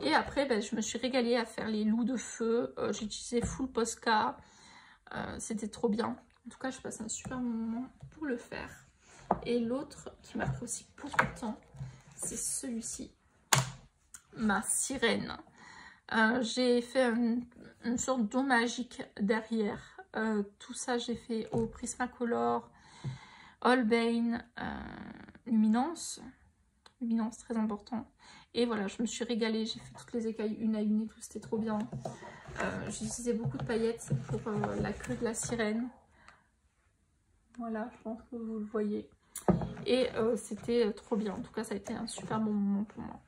Speaker 1: Et après, ben, je me suis régalée à faire les loups de feu. J'ai utilisé Full Posca. C'était trop bien. En tout cas, je passe un super moment pour le faire. Et l'autre qui m'a pris aussi beaucoup de temps, c'est celui-ci. Ma sirène. J'ai fait une sorte d'eau magique derrière. Tout ça, j'ai fait au Prismacolor, Holbein, Luminance. Luminance, très important. Et voilà, je me suis régalée. J'ai fait toutes les écailles une à une et tout. C'était trop bien. J'ai utilisé beaucoup de paillettes pour la queue de la sirène. Voilà, je pense que vous le voyez. Et c'était trop bien. En tout cas, ça a été un super bon moment pour moi.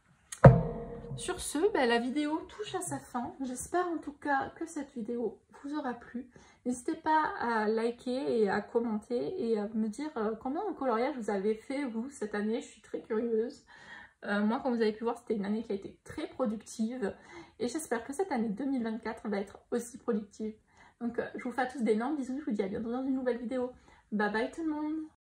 Speaker 1: Sur ce, ben, la vidéo touche à sa fin. J'espère en tout cas que cette vidéo vous aura plu. N'hésitez pas à liker et à commenter et à me dire combien de coloriage vous avez fait vous cette année. Je suis très curieuse. Moi, comme vous avez pu voir, c'était une année qui a été très productive. Et j'espère que cette année 2024 va être aussi productive. Donc, je vous fais à tous d'énormes bisous. Je vous dis à bientôt dans une nouvelle vidéo. Bye bye tout le monde!